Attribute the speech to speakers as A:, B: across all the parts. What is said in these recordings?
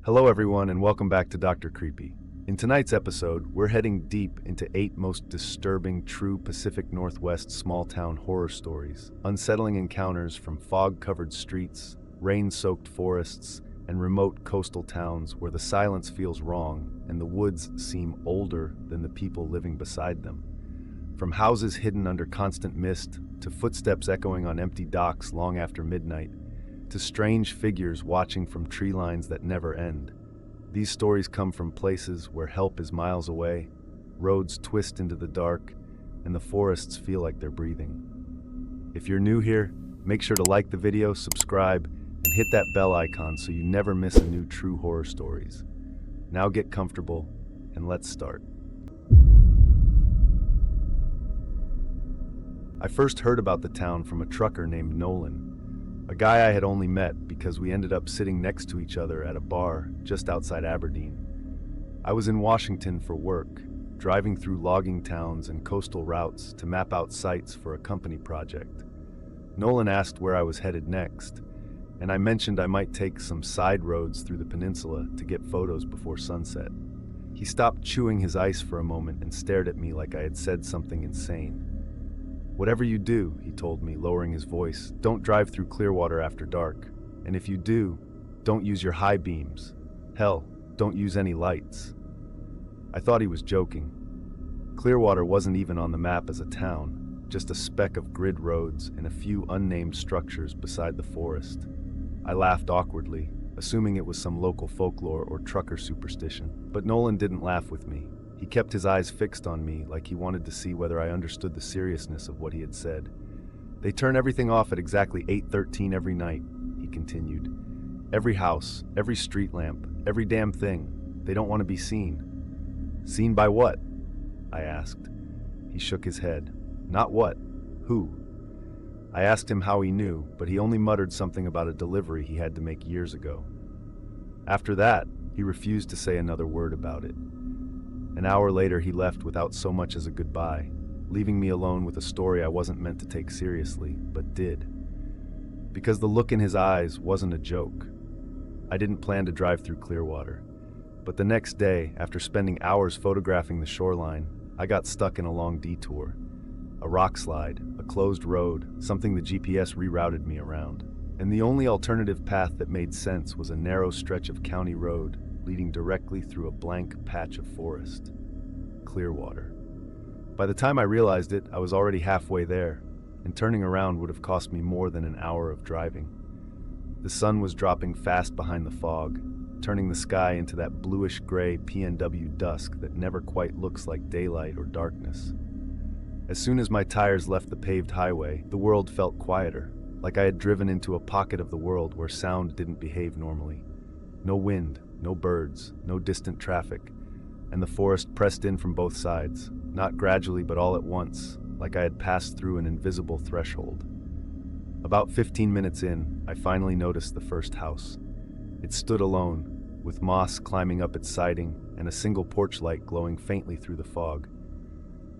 A: Hello everyone and welcome back to Dr. Creepy. In tonight's episode, we're heading deep into 8 most disturbing true Pacific Northwest small-town horror stories, unsettling encounters from fog-covered streets, rain-soaked forests, and remote coastal towns where the silence feels wrong and the woods seem older than the people living beside them. From houses hidden under constant mist, to footsteps echoing on empty docks long after midnight, to strange figures watching from tree lines that never end. These stories come from places where help is miles away, roads twist into the dark, and the forests feel like they're breathing. If you're new here, make sure to like the video, subscribe, and hit that bell icon so you never miss a new true horror stories. Now get comfortable, and let's start. I first heard about the town from a trucker named Nolan, a guy I had only met because we ended up sitting next to each other at a bar just outside Aberdeen. I was in Washington for work, driving through logging towns and coastal routes to map out sites for a company project. Nolan asked where I was headed next, and I mentioned I might take some side roads through the peninsula to get photos before sunset. He stopped chewing his ice for a moment and stared at me like I had said something insane. "Whatever you do," he told me, lowering his voice, "don't drive through Clearwater after dark. And if you do, don't use your high beams. Hell, don't use any lights." I thought he was joking. Clearwater wasn't even on the map as a town, just a speck of grid roads and a few unnamed structures beside the forest. I laughed awkwardly, assuming it was some local folklore or trucker superstition. But Nolan didn't laugh with me. He kept his eyes fixed on me like he wanted to see whether I understood the seriousness of what he had said. "They turn everything off at exactly 8:13 every night," he continued. "Every house, every street lamp, every damn thing. They don't want to be seen." "Seen by what?" I asked. He shook his head. "Not what. Who?" I asked him how he knew, but he only muttered something about a delivery he had to make years ago. After that, he refused to say another word about it. An hour later, he left without so much as a goodbye, leaving me alone with a story I wasn't meant to take seriously, but did. Because the look in his eyes wasn't a joke. I didn't plan to drive through Clearwater. But the next day, after spending hours photographing the shoreline, I got stuck in a long detour. A rock slide, a closed road, something the GPS rerouted me around. And the only alternative path that made sense was a narrow stretch of county road leading directly through a blank patch of forest. Clearwater. By the time I realized it, I was already halfway there, and turning around would have cost me more than an hour of driving. The sun was dropping fast behind the fog, turning the sky into that bluish-gray PNW dusk that never quite looks like daylight or darkness. As soon as my tires left the paved highway, the world felt quieter, like I had driven into a pocket of the world where sound didn't behave normally. No wind, no birds, no distant traffic, and the forest pressed in from both sides, not gradually but all at once, like I had passed through an invisible threshold. About 15 minutes in, I finally noticed the first house. It stood alone, with moss climbing up its siding and a single porch light glowing faintly through the fog.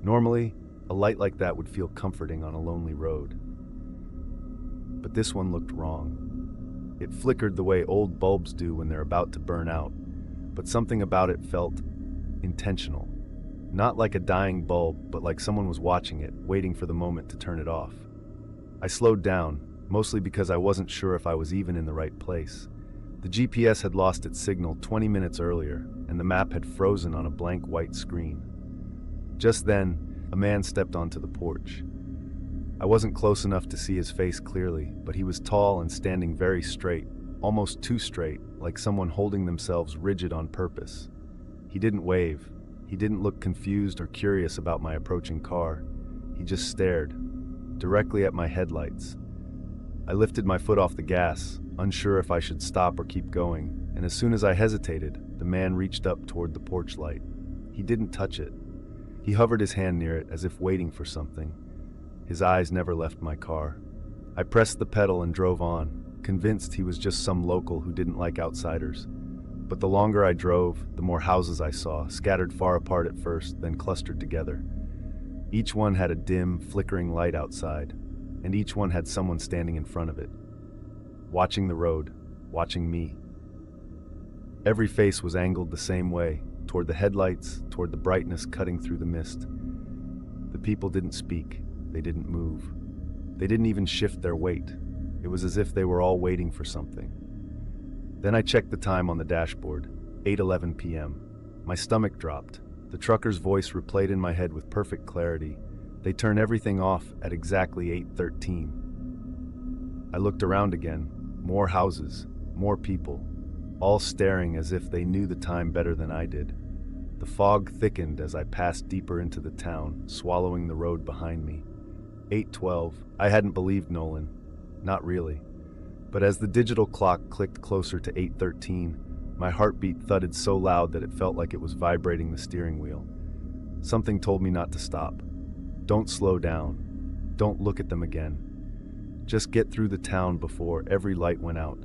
A: Normally, a light like that would feel comforting on a lonely road. But this one looked wrong. It flickered the way old bulbs do when they're about to burn out, but something about it felt intentional. Not like a dying bulb, but like someone was watching it, waiting for the moment to turn it off. I slowed down, mostly because I wasn't sure if I was even in the right place. The GPS had lost its signal 20 minutes earlier, and the map had frozen on a blank white screen. Just then, a man stepped onto the porch. I wasn't close enough to see his face clearly, but he was tall and standing very straight, almost too straight, like someone holding themselves rigid on purpose. He didn't wave. He didn't look confused or curious about my approaching car. He just stared, directly at my headlights. I lifted my foot off the gas, unsure if I should stop or keep going, and as soon as I hesitated, the man reached up toward the porch light. He didn't touch it. He hovered his hand near it as if waiting for something. His eyes never left my car. I pressed the pedal and drove on, convinced he was just some local who didn't like outsiders. But the longer I drove, the more houses I saw, scattered far apart at first, then clustered together. Each one had a dim, flickering light outside, and each one had someone standing in front of it, watching the road, watching me. Every face was angled the same way, toward the headlights, toward the brightness cutting through the mist. The people didn't speak. They didn't move. They didn't even shift their weight. It was as if they were all waiting for something. Then I checked the time on the dashboard, 8:11 p.m. My stomach dropped. The trucker's voice replayed in my head with perfect clarity. They turn everything off at exactly 8:13. I looked around again. More houses, more people, all staring as if they knew the time better than I did. The fog thickened as I passed deeper into the town, swallowing the road behind me. 8:12. I hadn't believed Nolan. Not really. But as the digital clock clicked closer to 8:13, my heartbeat thudded so loud that it felt like it was vibrating the steering wheel. Something told me not to stop. Don't slow down. Don't look at them again. Just get through the town before every light went out.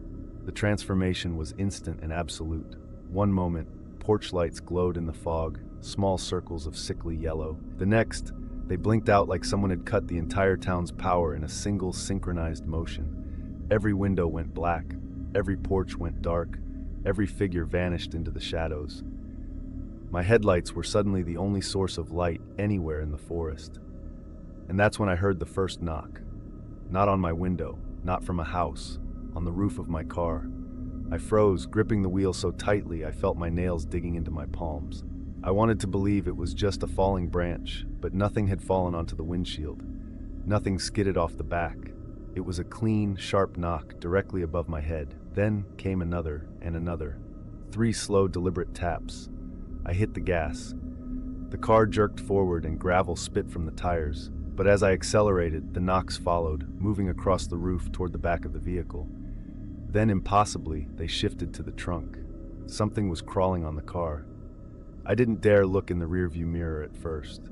A: The transformation was instant and absolute. One moment, porch lights glowed in the fog, small circles of sickly yellow. The next, they blinked out like someone had cut the entire town's power in a single synchronized motion. Every window went black, every porch went dark, every figure vanished into the shadows. My headlights were suddenly the only source of light anywhere in the forest. And that's when I heard the first knock. Not on my window, not from a house, on the roof of my car. I froze, gripping the wheel so tightly I felt my nails digging into my palms. I wanted to believe it was just a falling branch, but nothing had fallen onto the windshield. Nothing skidded off the back. It was a clean, sharp knock directly above my head. Then came another and another. 3 slow, deliberate taps. I hit the gas. The car jerked forward and gravel spit from the tires. But as I accelerated, the knocks followed, moving across the roof toward the back of the vehicle. Then, impossibly, they shifted to the trunk. Something was crawling on the car. I didn't dare look in the rearview mirror at first.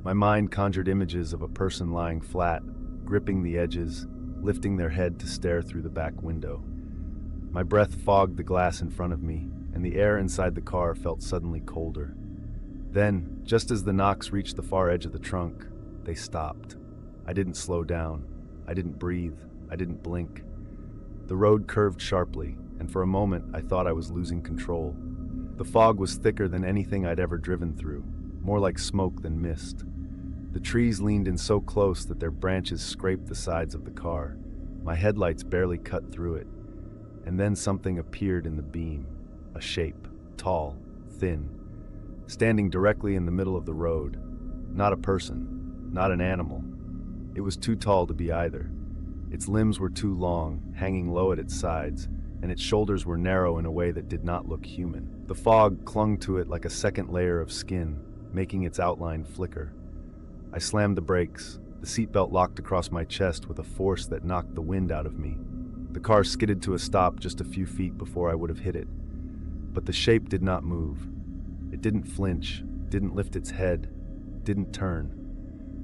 A: My mind conjured images of a person lying flat, gripping the edges, lifting their head to stare through the back window. My breath fogged the glass in front of me, and the air inside the car felt suddenly colder. Then, just as the knocks reached the far edge of the trunk, they stopped. I didn't slow down. I didn't breathe. I didn't blink. The road curved sharply, and for a moment I thought I was losing control. The fog was thicker than anything I'd ever driven through, more like smoke than mist. The trees leaned in so close that their branches scraped the sides of the car. My headlights barely cut through it. And then something appeared in the beam. A shape, tall, thin, standing directly in the middle of the road. Not a person. Not an animal. It was too tall to be either. Its limbs were too long, hanging low at its sides, and its shoulders were narrow in a way that did not look human. The fog clung to it like a second layer of skin, making its outline flicker. I slammed the brakes. The seatbelt locked across my chest with a force that knocked the wind out of me. The car skidded to a stop just a few feet before I would have hit it. But the shape did not move. It didn't flinch, didn't lift its head, didn't turn.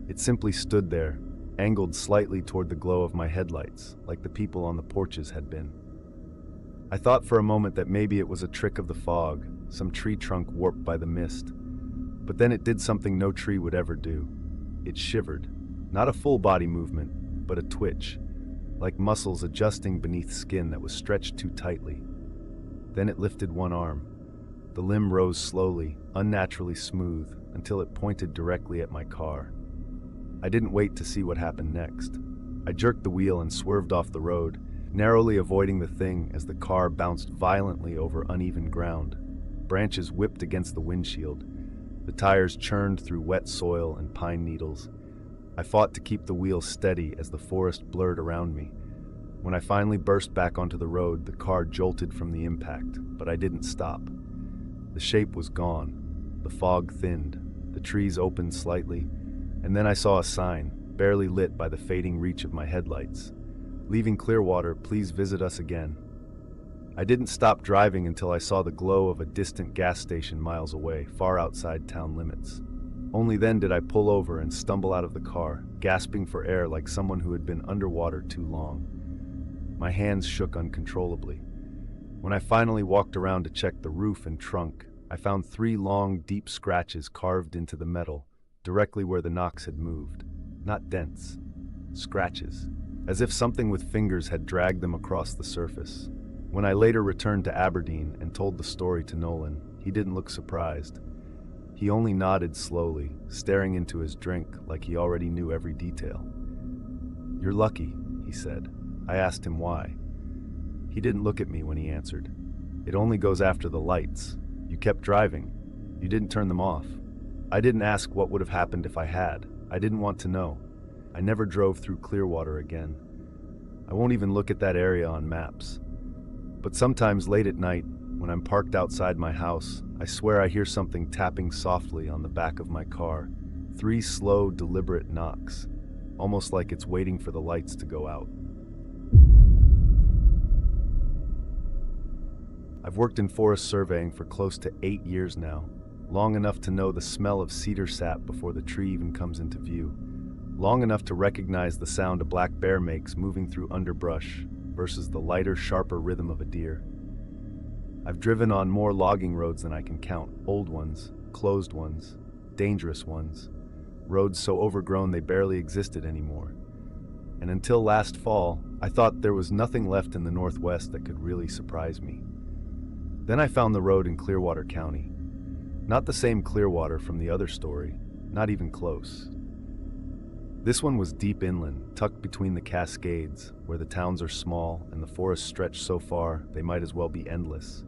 A: It simply stood there, angled slightly toward the glow of my headlights, like the people on the porches had been. I thought for a moment that maybe it was a trick of the fog, some tree trunk warped by the mist. But then it did something no tree would ever do. It shivered. Not a full body movement, but a twitch, like muscles adjusting beneath skin that was stretched too tightly. Then it lifted one arm. The limb rose slowly, unnaturally smooth, until it pointed directly at my car. I didn't wait to see what happened next. I jerked the wheel and swerved off the road, narrowly avoiding the thing as the car bounced violently over uneven ground. Branches whipped against the windshield. The tires churned through wet soil and pine needles. I fought to keep the wheel steady as the forest blurred around me. When I finally burst back onto the road, the car jolted from the impact, but I didn't stop. The shape was gone. The fog thinned. The trees opened slightly. And then I saw a sign, barely lit by the fading reach of my headlights. Leaving Clearwater, please visit us again. I didn't stop driving until I saw the glow of a distant gas station miles away, far outside town limits. Only then did I pull over and stumble out of the car, gasping for air like someone who had been underwater too long. My hands shook uncontrollably. When I finally walked around to check the roof and trunk, I found 3 long, deep scratches carved into the metal, directly where the knocks had moved. Not dents. Scratches. As if something with fingers had dragged them across the surface. When I later returned to Aberdeen and told the story to Nolan, he didn't look surprised. He only nodded slowly, staring into his drink like he already knew every detail. "You're lucky," he said. I asked him why. He didn't look at me when he answered. "It only goes after the lights. You kept driving. You didn't turn them off." I didn't ask what would have happened if I had. I didn't want to know. I never drove through Clearwater again. I won't even look at that area on maps. But sometimes late at night, when I'm parked outside my house, I swear I hear something tapping softly on the back of my car. 3 slow, deliberate knocks, almost like it's waiting for the lights to go out. I've worked in forest surveying for close to 8 years now, long enough to know the smell of cedar sap before the tree even comes into view, long enough to recognize the sound a black bear makes moving through underbrush versus the lighter, sharper rhythm of a deer. I've driven on more logging roads than I can count, old ones, closed ones, dangerous ones, roads so overgrown they barely existed anymore. And until last fall, I thought there was nothing left in the Northwest that could really surprise me. Then I found the road in Clearwater County. Not the same Clearwater from the other story, not even close. This one was deep inland, tucked between the Cascades, where the towns are small and the forests stretch so far they might as well be endless.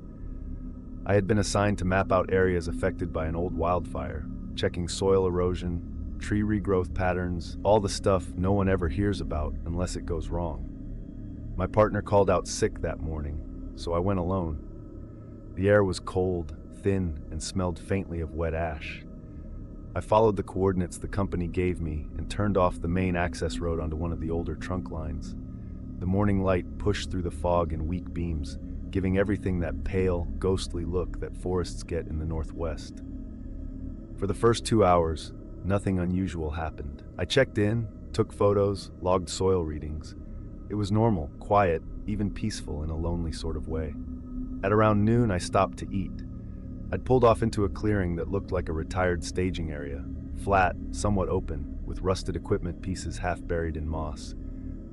A: I had been assigned to map out areas affected by an old wildfire, checking soil erosion, tree regrowth patterns, all the stuff no one ever hears about unless it goes wrong. My partner called out sick that morning, so I went alone. The air was cold, thin, and smelled faintly of wet ash. I followed the coordinates the company gave me and turned off the main access road onto one of the older trunk lines. The morning light pushed through the fog in weak beams, giving everything that pale, ghostly look that forests get in the Northwest. For the first 2 hours, nothing unusual happened. I checked in, took photos, logged soil readings. It was normal, quiet, even peaceful in a lonely sort of way. At around noon, I stopped to eat. I'd pulled off into a clearing that looked like a retired staging area, flat, somewhat open, with rusted equipment pieces half buried in moss.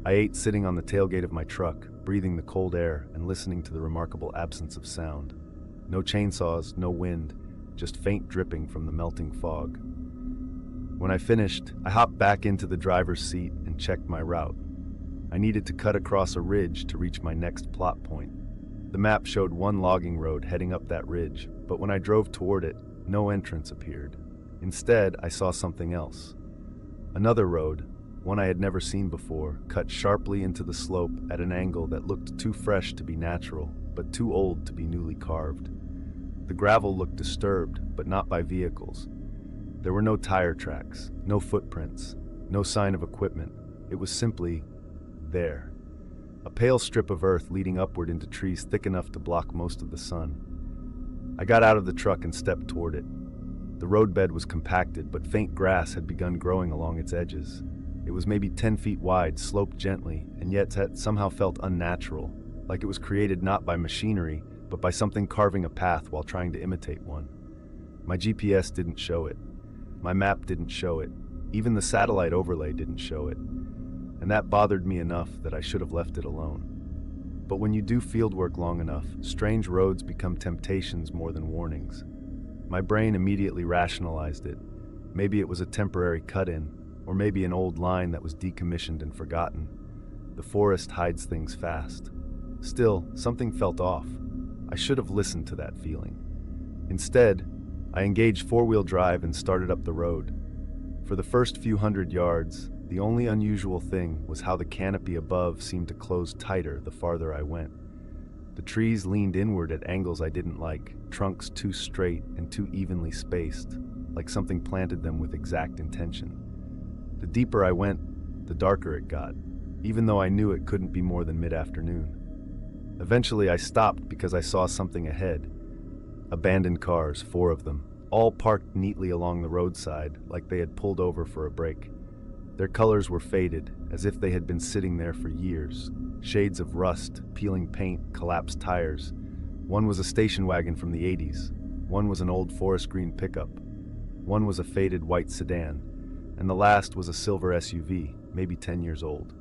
A: I ate sitting on the tailgate of my truck, breathing the cold air and listening to the remarkable absence of sound. No chainsaws, no wind, just faint dripping from the melting fog. When I finished, I hopped back into the driver's seat and checked my route. I needed to cut across a ridge to reach my next plot point. The map showed one logging road heading up that ridge, but when I drove toward it, no entrance appeared. Instead, I saw something else. Another road, one I had never seen before, cut sharply into the slope at an angle that looked too fresh to be natural, but too old to be newly carved. The gravel looked disturbed, but not by vehicles. There were no tire tracks, no footprints, no sign of equipment. It was simply there. A pale strip of earth leading upward into trees thick enough to block most of the sun. I got out of the truck and stepped toward it. The roadbed was compacted, but faint grass had begun growing along its edges. It was maybe 10 feet wide, sloped gently, and yet had somehow felt unnatural, like it was created not by machinery, but by something carving a path while trying to imitate one. My GPS didn't show it. My map didn't show it. Even the satellite overlay didn't show it. And that bothered me enough that I should have left it alone. But when you do fieldwork long enough, strange roads become temptations more than warnings. My brain immediately rationalized it. Maybe it was a temporary cut-in, or maybe an old line that was decommissioned and forgotten. The forest hides things fast. Still, something felt off. I should have listened to that feeling. Instead, I engaged four-wheel drive and started up the road. For the first few hundred yards, the only unusual thing was how the canopy above seemed to close tighter the farther I went. The trees leaned inward at angles I didn't like, trunks too straight and too evenly spaced, like something planted them with exact intention. The deeper I went, the darker it got, even though I knew it couldn't be more than mid-afternoon. Eventually I stopped because I saw something ahead. Abandoned cars, 4 of them, all parked neatly along the roadside like they had pulled over for a break. Their colors were faded, as if they had been sitting there for years. Shades of rust, peeling paint, collapsed tires. One was a station wagon from the 80s. One was an old forest green pickup. One was a faded white sedan. And the last was a silver SUV, maybe 10 years old.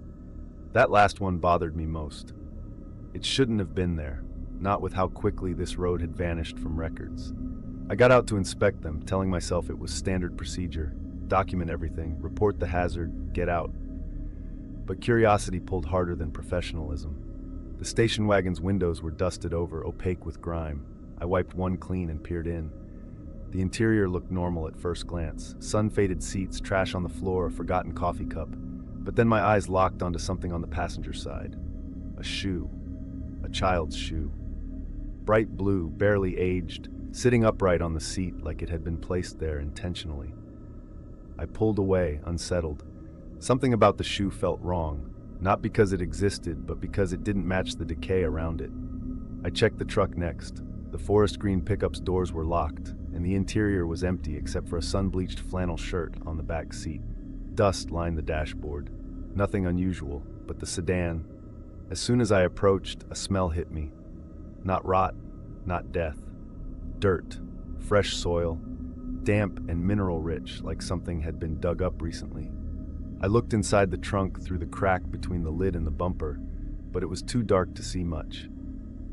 A: That last one bothered me most. It shouldn't have been there, not with how quickly this road had vanished from records. I got out to inspect them, telling myself it was standard procedure. Document everything, report the hazard, get out. But curiosity pulled harder than professionalism. The station wagon's windows were dusted over, opaque with grime. I wiped one clean and peered in. The interior looked normal at first glance. Sun-faded seats, trash on the floor, a forgotten coffee cup. But then my eyes locked onto something on the passenger side. A shoe. A child's shoe. Bright blue, barely aged, sitting upright on the seat like it had been placed there intentionally. I pulled away, unsettled. Something about the shoe felt wrong, not because it existed, but because it didn't match the decay around it. I checked the truck next. The forest green pickup's doors were locked, and the interior was empty except for a sun-bleached flannel shirt on the back seat. Dust lined the dashboard. Nothing unusual, but the sedan. As soon as I approached, a smell hit me. Not rot, not death. Dirt, fresh soil, damp and mineral-rich, like something had been dug up recently. I looked inside the trunk through the crack between the lid and the bumper, but it was too dark to see much.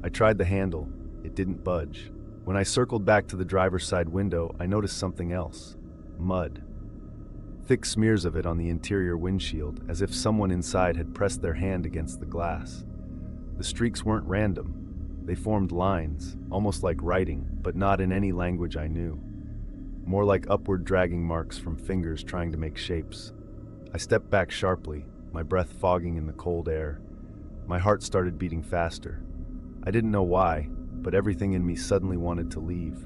A: I tried the handle. It didn't budge. When I circled back to the driver's side window, I noticed something else. Mud. Thick smears of it on the interior windshield, as if someone inside had pressed their hand against the glass. The streaks weren't random. They formed lines, almost like writing, but not in any language I knew. More like upward dragging marks from fingers trying to make shapes. I stepped back sharply, my breath fogging in the cold air. My heart started beating faster. I didn't know why, but everything in me suddenly wanted to leave.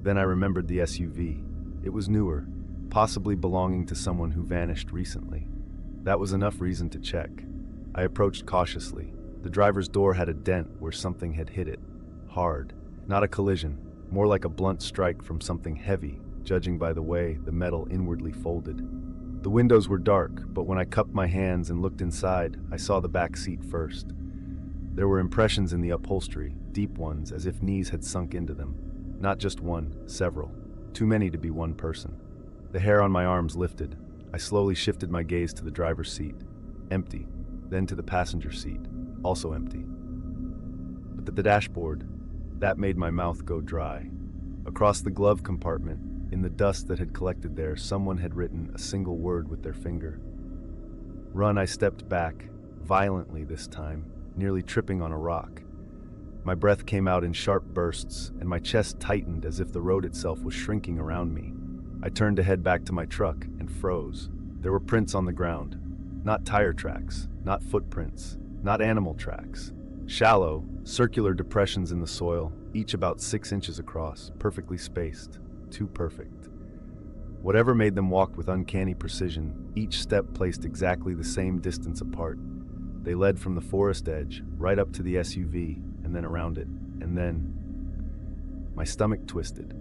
A: Then I remembered the SUV. It was newer, possibly belonging to someone who vanished recently. That was enough reason to check. I approached cautiously. The driver's door had a dent where something had hit it. Hard. Not a collision, more like a blunt strike from something heavy, judging by the way the metal inwardly folded. The windows were dark, but when I cupped my hands and looked inside, I saw the back seat first. There were impressions in the upholstery, deep ones, as if knees had sunk into them. Not just one, several. Too many to be one person. The hair on my arms lifted. I slowly shifted my gaze to the driver's seat. Empty. Then to the passenger seat. Also empty. But the dashboard, that made my mouth go dry. Across the glove compartment, in the dust that had collected there, someone had written a single word with their finger. Run, I stepped back, violently this time, nearly tripping on a rock. My breath came out in sharp bursts, and my chest tightened as if the road itself was shrinking around me. I turned to head back to my truck and froze. There were prints on the ground. Not tire tracks, not footprints, not animal tracks. Shallow, circular depressions in the soil, each about 6 inches across, perfectly spaced. Too perfect. Whatever made them walk with uncanny precision, each step placed exactly the same distance apart. They led from the forest edge, right up to the SUV, and then around it, and then... My stomach twisted.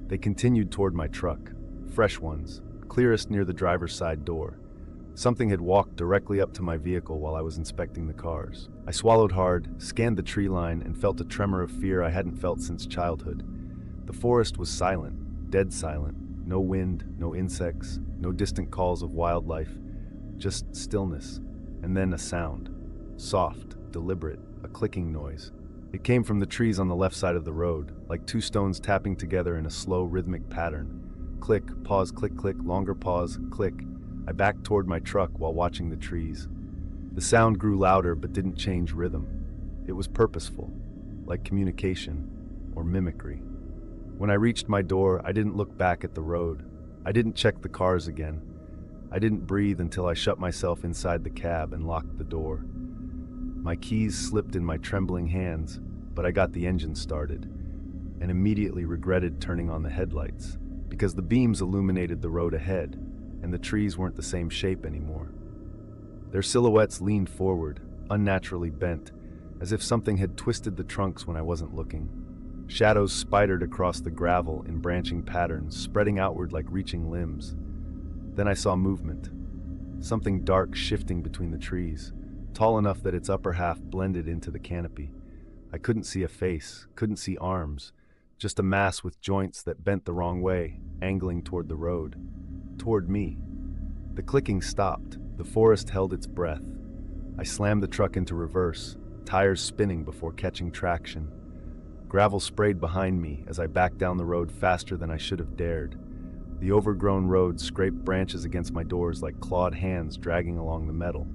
A: They continued toward my truck, fresh ones, clearest near the driver's side door. Something had walked directly up to my vehicle while I was inspecting the cars. I swallowed hard, scanned the tree line, and felt a tremor of fear I hadn't felt since childhood. The forest was silent, dead silent. No wind, no insects, no distant calls of wildlife. Just stillness, and then a sound. Soft, deliberate, a clicking noise. It came from the trees on the left side of the road, like two stones tapping together in a slow, rhythmic pattern. Click, pause, click, click, longer pause, click. I backed toward my truck while watching the trees. The sound grew louder but didn't change rhythm. It was purposeful, like communication or mimicry. When I reached my door, I didn't look back at the road. I didn't check the cars again. I didn't breathe until I shut myself inside the cab and locked the door. My keys slipped in my trembling hands, but I got the engine started, and immediately regretted turning on the headlights, because the beams illuminated the road ahead, and the trees weren't the same shape anymore. Their silhouettes leaned forward, unnaturally bent, as if something had twisted the trunks when I wasn't looking. Shadows spidered across the gravel in branching patterns, spreading outward like reaching limbs. Then I saw movement, something dark shifting between the trees, tall enough that its upper half blended into the canopy. I couldn't see a face, couldn't see arms, just a mass with joints that bent the wrong way, angling toward the road. Toward me. The clicking stopped. The forest held its breath. I slammed the truck into reverse, tires spinning before catching traction. Gravel sprayed behind me as I backed down the road faster than I should have dared. The overgrown road scraped branches against my doors like clawed hands dragging along the metal.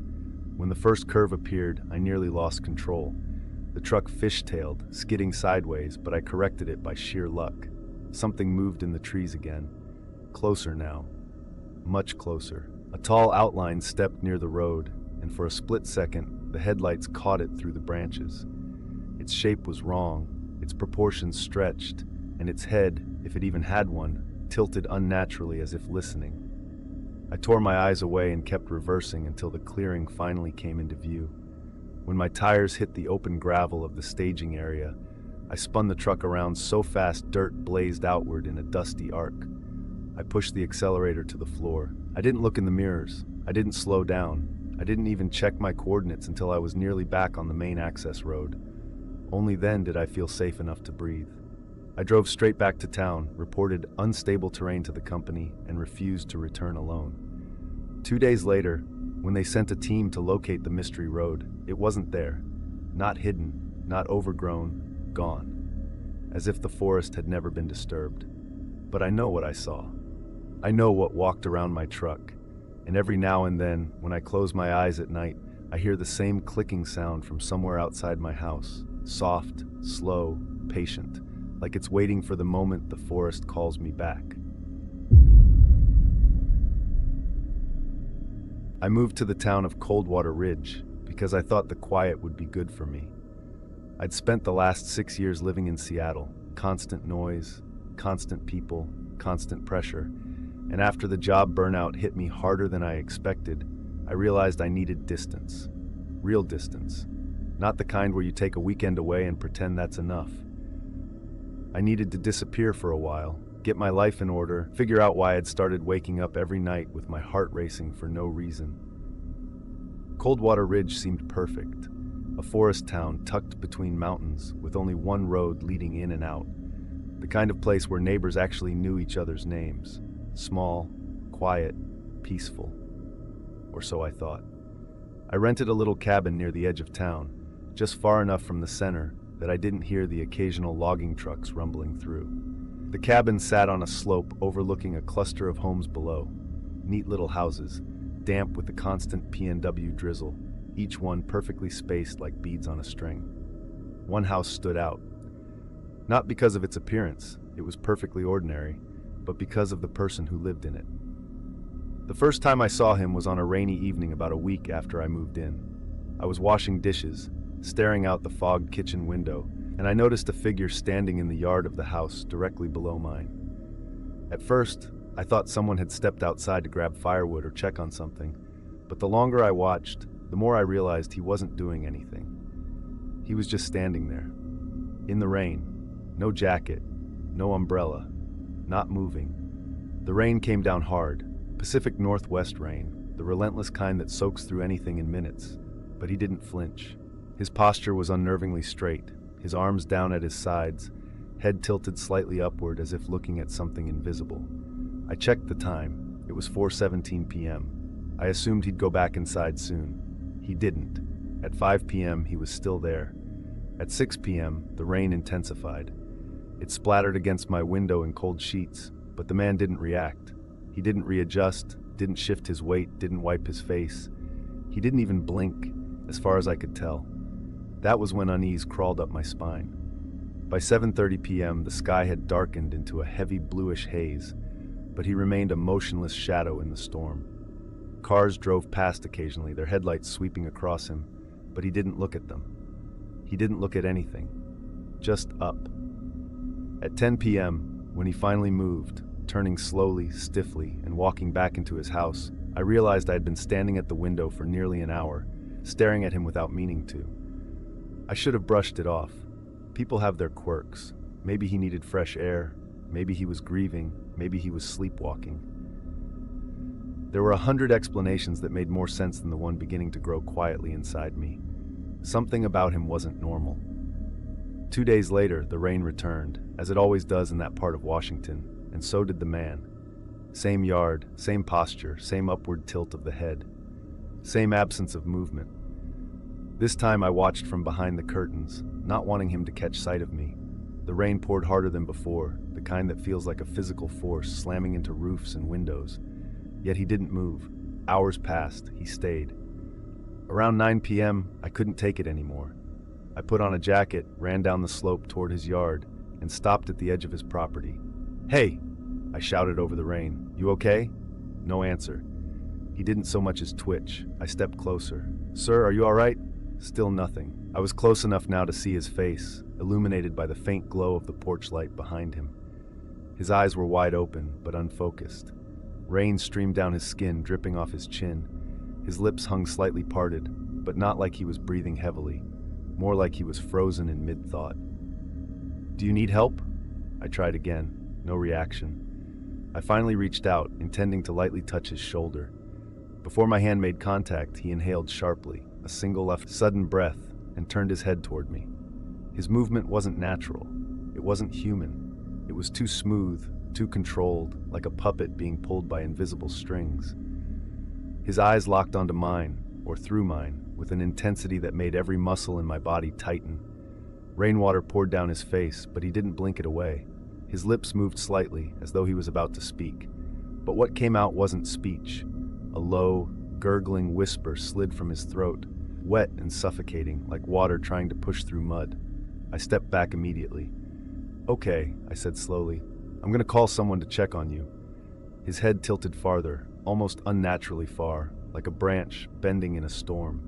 A: When the first curve appeared, I nearly lost control. The truck fishtailed, skidding sideways, but I corrected it by sheer luck. Something moved in the trees again. Closer now. Much closer. A tall outline stepped near the road, and for a split second, the headlights caught it through the branches. Its shape was wrong, its proportions stretched, and its head, if it even had one, tilted unnaturally as if listening. I tore my eyes away and kept reversing until the clearing finally came into view. When my tires hit the open gravel of the staging area, I spun the truck around so fast dirt blazed outward in a dusty arc. I pushed the accelerator to the floor. I didn't look in the mirrors. I didn't slow down. I didn't even check my coordinates until I was nearly back on the main access road. Only then did I feel safe enough to breathe. I drove straight back to town, reported unstable terrain to the company, and refused to return alone. 2 days later, when they sent a team to locate the mystery road, it wasn't there. Not hidden, not overgrown, gone. As if the forest had never been disturbed. But I know what I saw. I know what walked around my truck. And every now and then, when I close my eyes at night, I hear the same clicking sound from somewhere outside my house. Soft, slow, patient, like it's waiting for the moment the forest calls me back. I moved to the town of Coldwater Ridge because I thought the quiet would be good for me. I'd spent the last 6 years living in Seattle, constant noise, constant people, constant pressure, and after the job burnout hit me harder than I expected, I realized I needed distance. Real distance. Not the kind where you take a weekend away and pretend that's enough. I needed to disappear for a while, get my life in order, figure out why I'd started waking up every night with my heart racing for no reason. Coldwater Ridge seemed perfect. A forest town tucked between mountains with only one road leading in and out. The kind of place where neighbors actually knew each other's names. Small, quiet, peaceful. Or so I thought. I rented a little cabin near the edge of town, just far enough from the center that I didn't hear the occasional logging trucks rumbling through. The cabin sat on a slope overlooking a cluster of homes below. Neat little houses, damp with the constant PNW drizzle, each one perfectly spaced like beads on a string. One house stood out. Not because of its appearance, it was perfectly ordinary, but because of the person who lived in it. The first time I saw him was on a rainy evening about a week after I moved in. I was washing dishes, staring out the fogged kitchen window, and I noticed a figure standing in the yard of the house directly below mine. At first, I thought someone had stepped outside to grab firewood or check on something, but the longer I watched, the more I realized he wasn't doing anything. He was just standing there, in the rain, no jacket, no umbrella, not moving. The rain came down hard, Pacific Northwest rain, the relentless kind that soaks through anything in minutes, but he didn't flinch. His posture was unnervingly straight, his arms down at his sides, head tilted slightly upward as if looking at something invisible. I checked the time. It was 4:17 p.m. I assumed he'd go back inside soon. He didn't. At 5 p.m., he was still there. At 6 p.m., the rain intensified. It splattered against my window in cold sheets, but the man didn't react. He didn't readjust, didn't shift his weight, didn't wipe his face. He didn't even blink, as far as I could tell. That was when unease crawled up my spine. By 7:30 p.m., the sky had darkened into a heavy bluish haze, but he remained a motionless shadow in the storm. Cars drove past occasionally, their headlights sweeping across him, but he didn't look at them. He didn't look at anything, just up. At 10 p.m., when he finally moved, turning slowly, stiffly, and walking back into his house, I realized I had been standing at the window for nearly an hour, staring at him without meaning to. I should have brushed it off. People have their quirks. Maybe he needed fresh air, maybe he was grieving, maybe he was sleepwalking. There were 100 explanations that made more sense than the one beginning to grow quietly inside me. Something about him wasn't normal. 2 days later, the rain returned, as it always does in that part of Washington, and so did the man. Same yard, same posture, same upward tilt of the head, same absence of movement. This time I watched from behind the curtains, not wanting him to catch sight of me. The rain poured harder than before, the kind that feels like a physical force slamming into roofs and windows. Yet he didn't move. Hours passed, he stayed. Around 9 p.m., I couldn't take it anymore. I put on a jacket, ran down the slope toward his yard, and stopped at the edge of his property. "Hey!" I shouted over the rain. "You okay?" No answer. He didn't so much as twitch. I stepped closer. "Sir, are you all right?" Still nothing. I was close enough now to see his face, illuminated by the faint glow of the porch light behind him. His eyes were wide open, but unfocused. Rain streamed down his skin, dripping off his chin. His lips hung slightly parted, but not like he was breathing heavily, more like he was frozen in mid-thought. "Do you need help?" I tried again. No reaction. I finally reached out, intending to lightly touch his shoulder. Before my hand made contact, he inhaled sharply, a single sudden breath, and turned his head toward me. His movement wasn't natural. It wasn't human. It was too smooth, too controlled, like a puppet being pulled by invisible strings. His eyes locked onto mine, or through mine, with an intensity that made every muscle in my body tighten. Rainwater poured down his face, but he didn't blink it away. His lips moved slightly, as though he was about to speak. But what came out wasn't speech. A low, gurgling whisper slid from his throat, wet and suffocating, like water trying to push through mud. I stepped back immediately. "Okay," I said slowly. "I'm going to call someone to check on you." His head tilted farther, almost unnaturally far, like a branch bending in a storm.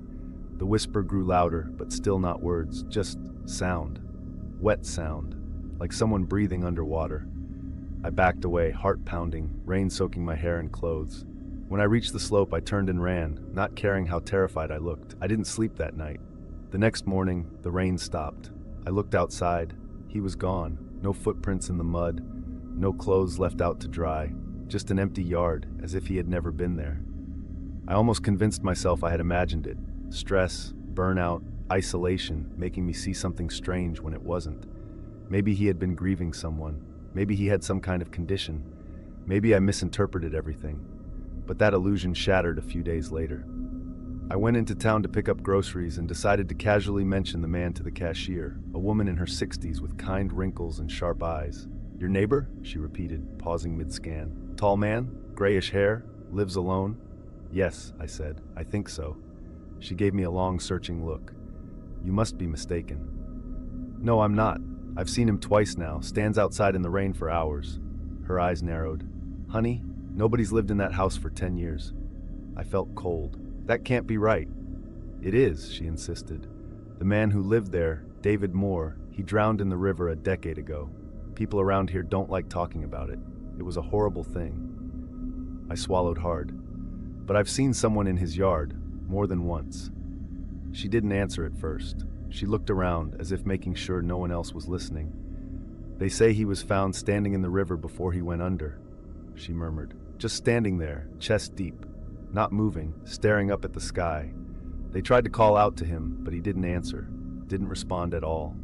A: The whisper grew louder, but still not words, just sound. Wet sound, like someone breathing underwater. I backed away, heart pounding, rain soaking my hair and clothes. When I reached the slope, I turned and ran, not caring how terrified I looked. I didn't sleep that night. The next morning, the rain stopped. I looked outside. He was gone. No footprints in the mud. No clothes left out to dry. Just an empty yard, as if he had never been there. I almost convinced myself I had imagined it. Stress, burnout, isolation, making me see something strange when it wasn't. Maybe he had been grieving someone. Maybe he had some kind of condition. Maybe I misinterpreted everything. But that illusion shattered a few days later. I went into town to pick up groceries and decided to casually mention the man to the cashier, a woman in her 60s with kind wrinkles and sharp eyes. "Your neighbor?" she repeated, pausing mid-scan. "Tall man? Grayish hair? Lives alone?" "Yes," I said. "I think so." She gave me a long, searching look. "You must be mistaken." "No, I'm not. I've seen him twice now, stands outside in the rain for hours." Her eyes narrowed. "Honey, nobody's lived in that house for 10 years. I felt cold. "That can't be right." "It is," she insisted. "The man who lived there, David Moore, he drowned in the river a decade ago. People around here don't like talking about it. It was a horrible thing." I swallowed hard. "But I've seen someone in his yard, more than once." She didn't answer at first. She looked around, as if making sure no one else was listening. "They say he was found standing in the river before he went under," she murmured. "Just standing there, chest deep. Not moving, staring up at the sky. They tried to call out to him, but he didn't answer, didn't respond at all.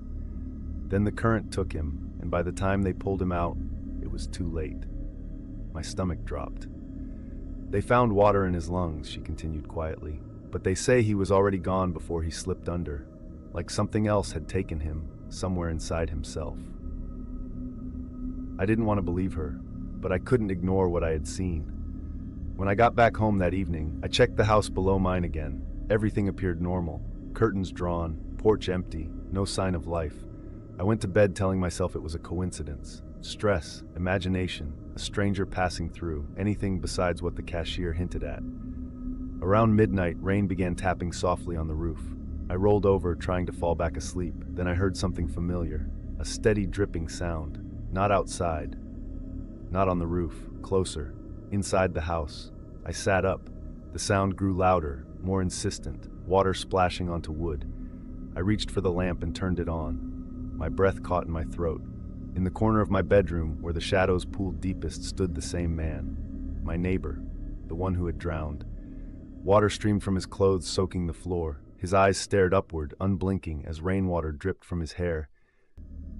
A: Then the current took him, and by the time they pulled him out, it was too late." My stomach dropped. "They found water in his lungs," she continued quietly, "but they say he was already gone before he slipped under, like something else had taken him, somewhere inside himself." I didn't want to believe her, but I couldn't ignore what I had seen. When I got back home that evening, I checked the house below mine again. Everything appeared normal. Curtains drawn, porch empty, no sign of life. I went to bed telling myself it was a coincidence. Stress, imagination, a stranger passing through, anything besides what the cashier hinted at. Around midnight, rain began tapping softly on the roof. I rolled over, trying to fall back asleep. Then I heard something familiar, a steady dripping sound. Not outside, not on the roof, closer. Inside the house. I sat up. The sound grew louder, more insistent, water splashing onto wood. I reached for the lamp and turned it on. My breath caught in my throat. In the corner of my bedroom, where the shadows pooled deepest, stood the same man. My neighbor, the one who had drowned. Water streamed from his clothes, soaking the floor. His eyes stared upward, unblinking, as rainwater dripped from his hair.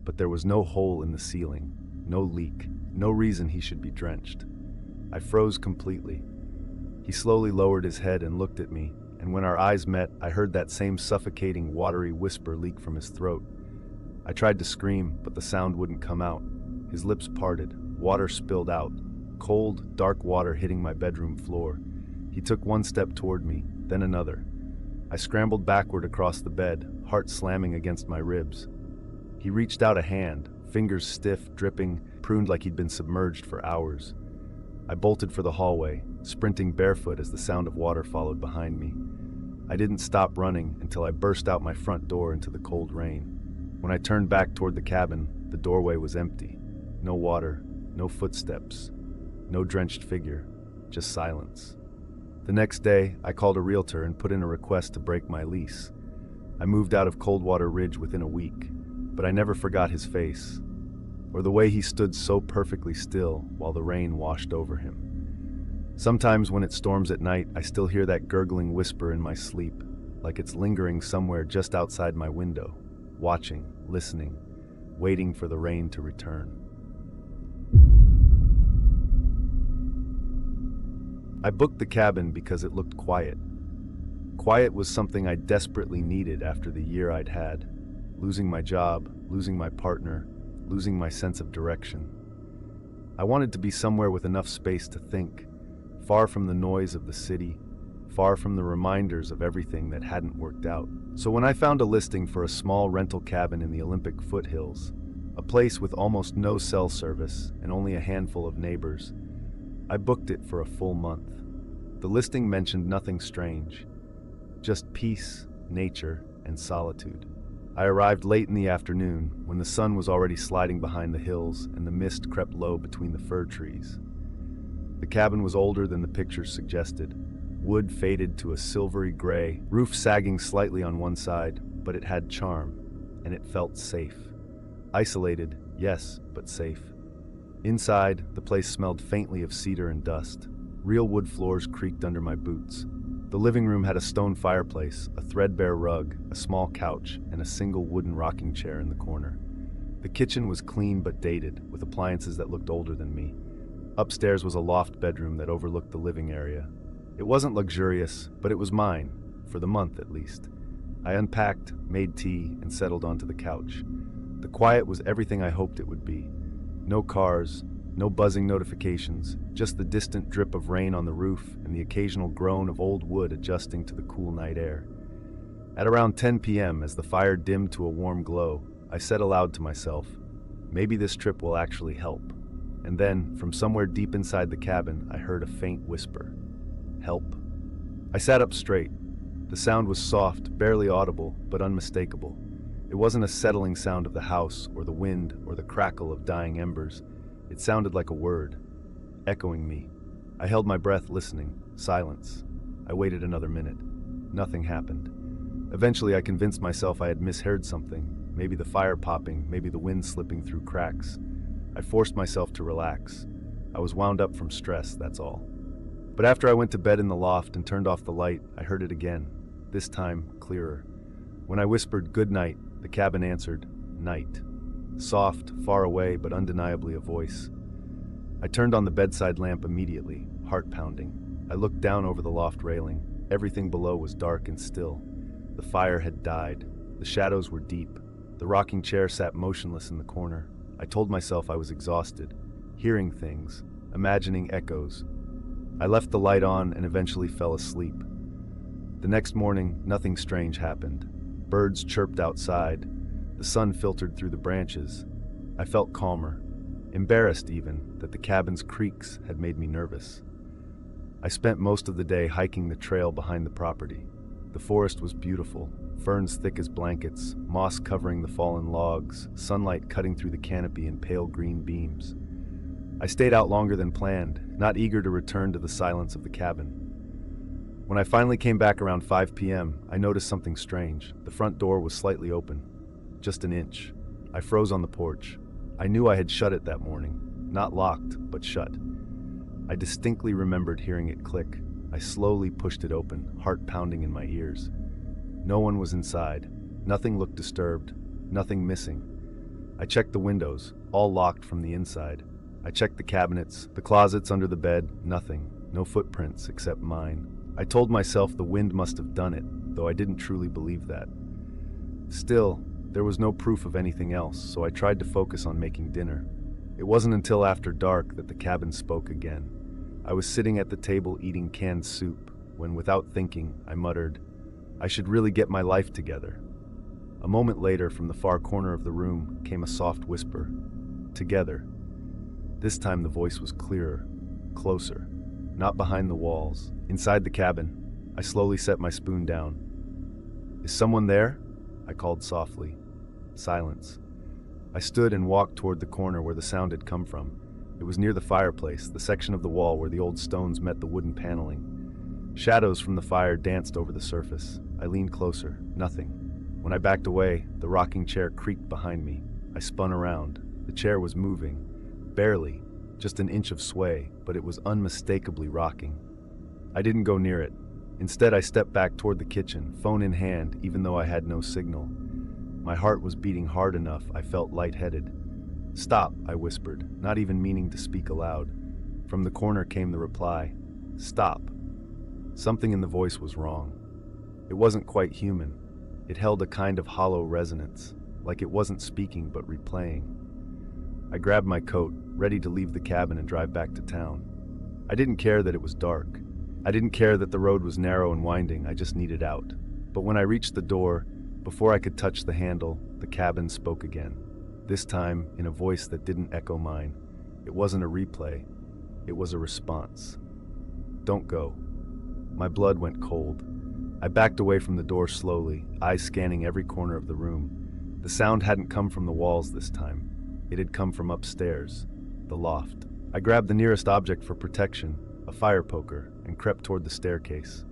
A: But there was no hole in the ceiling, no leak, no reason he should be drenched. I froze completely. He slowly lowered his head and looked at me, and when our eyes met, I heard that same suffocating, watery whisper leak from his throat. I tried to scream, but the sound wouldn't come out. His lips parted, water spilled out, cold, dark water hitting my bedroom floor. He took one step toward me, then another. I scrambled backward across the bed, heart slamming against my ribs. He reached out a hand, fingers stiff, dripping, pruned like he'd been submerged for hours. I bolted for the hallway, sprinting barefoot as the sound of water followed behind me. I didn't stop running until I burst out my front door into the cold rain. When I turned back toward the cabin, the doorway was empty. No water, no footsteps, no drenched figure, just silence. The next day, I called a realtor and put in a request to break my lease. I moved out of Coldwater Ridge within a week, but I never forgot his face, or the way he stood so perfectly still while the rain washed over him. Sometimes when it storms at night, I still hear that gurgling whisper in my sleep, like it's lingering somewhere just outside my window, watching, listening, waiting for the rain to return. I booked the cabin because it looked quiet. Quiet was something I desperately needed after the year I'd had, losing my job, losing my partner, losing my sense of direction. I wanted to be somewhere with enough space to think, far from the noise of the city, far from the reminders of everything that hadn't worked out. So when I found a listing for a small rental cabin in the Olympic foothills, a place with almost no cell service and only a handful of neighbors, I booked it for a full month. The listing mentioned nothing strange, just peace, nature, and solitude. I arrived late in the afternoon when the sun was already sliding behind the hills and the mist crept low between the fir trees. The cabin was older than the pictures suggested. Wood faded to a silvery gray, roof sagging slightly on one side, but it had charm, and it felt safe. Isolated, yes, but safe. Inside, the place smelled faintly of cedar and dust. Real wood floors creaked under my boots. The living room had a stone fireplace, a threadbare rug, a small couch, and a single wooden rocking chair in the corner. The kitchen was clean but dated, with appliances that looked older than me. Upstairs was a loft bedroom that overlooked the living area. It wasn't luxurious, but it was mine, for the month at least. I unpacked, made tea, and settled onto the couch. The quiet was everything I hoped it would be. No cars, no buzzing notifications, just the distant drip of rain on the roof and the occasional groan of old wood adjusting to the cool night air. At around 10 p.m., as the fire dimmed to a warm glow, I said aloud to myself, maybe this trip will actually help. And then, from somewhere deep inside the cabin, I heard a faint whisper. Help. I sat up straight. The sound was soft, barely audible, but unmistakable. It wasn't a settling sound of the house, or the wind, or the crackle of dying embers. It sounded like a word, echoing me. I held my breath, listening. Silence. I waited another minute. Nothing happened. Eventually, I convinced myself I had misheard something. Maybe the fire popping, maybe the wind slipping through cracks. I forced myself to relax. I was wound up from stress, that's all. But after I went to bed in the loft and turned off the light, I heard it again, this time clearer. When I whispered good night, the cabin answered, night. Soft, far away, but undeniably a voice. I turned on the bedside lamp immediately, heart pounding. I looked down over the loft railing. Everything below was dark and still. The fire had died. The shadows were deep. The rocking chair sat motionless in the corner. I told myself I was exhausted, hearing things, imagining echoes. I left the light on and eventually fell asleep. The next morning, nothing strange happened. Birds chirped outside. The sun filtered through the branches. I felt calmer, embarrassed even that the cabin's creaks had made me nervous. I spent most of the day hiking the trail behind the property. The forest was beautiful, ferns thick as blankets, moss covering the fallen logs, sunlight cutting through the canopy in pale green beams. I stayed out longer than planned, not eager to return to the silence of the cabin. When I finally came back around 5 p.m., I noticed something strange. The front door was slightly open, just an inch. I froze on the porch. I knew I had shut it that morning, not locked, but shut. I distinctly remembered hearing it click. I slowly pushed it open, heart pounding in my ears. No one was inside. Nothing looked disturbed, nothing missing. I checked the windows, all locked from the inside. I checked the cabinets, the closets under the bed, nothing. No footprints except mine. I told myself the wind must have done it, though I didn't truly believe that. Still, there was no proof of anything else, so I tried to focus on making dinner. It wasn't until after dark that the cabin spoke again. I was sitting at the table eating canned soup, when without thinking, I muttered, "I should really get my life together." A moment later, from the far corner of the room, came a soft whisper, "Together." This time the voice was clearer, closer, not behind the walls. Inside the cabin, I slowly set my spoon down. "Is someone there?" I called softly. Silence. I stood and walked toward the corner where the sound had come from. It was near the fireplace, the section of the wall where the old stones met the wooden paneling. Shadows from the fire danced over the surface. I leaned closer. Nothing. When I backed away, the rocking chair creaked behind me. I spun around. The chair was moving. Barely. Just an inch of sway, but it was unmistakably rocking. I didn't go near it. Instead, I stepped back toward the kitchen, phone in hand, even though I had no signal. My heart was beating hard enough, I felt lightheaded. "Stop," I whispered, not even meaning to speak aloud. From the corner came the reply, "Stop." Something in the voice was wrong. It wasn't quite human. It held a kind of hollow resonance, like it wasn't speaking but replaying. I grabbed my coat, ready to leave the cabin and drive back to town. I didn't care that it was dark. I didn't care that the road was narrow and winding, I just needed out. But when I reached the door, before I could touch the handle, the cabin spoke again. This time, in a voice that didn't echo mine. It wasn't a replay. It was a response. "Don't go." My blood went cold. I backed away from the door slowly, eyes scanning every corner of the room. The sound hadn't come from the walls this time. It had come from upstairs, the loft. I grabbed the nearest object for protection, a fire poker, and crept toward the staircase.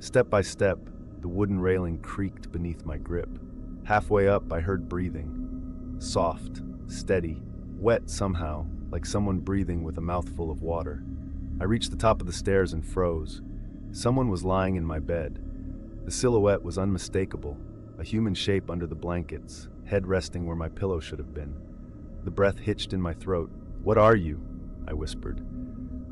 A: Step by step, the wooden railing creaked beneath my grip. Halfway up, I heard breathing. Soft, steady, wet somehow, like someone breathing with a mouthful of water. I reached the top of the stairs and froze. Someone was lying in my bed. The silhouette was unmistakable, a human shape under the blankets, head resting where my pillow should have been. The breath hitched in my throat. "What are you?" I whispered.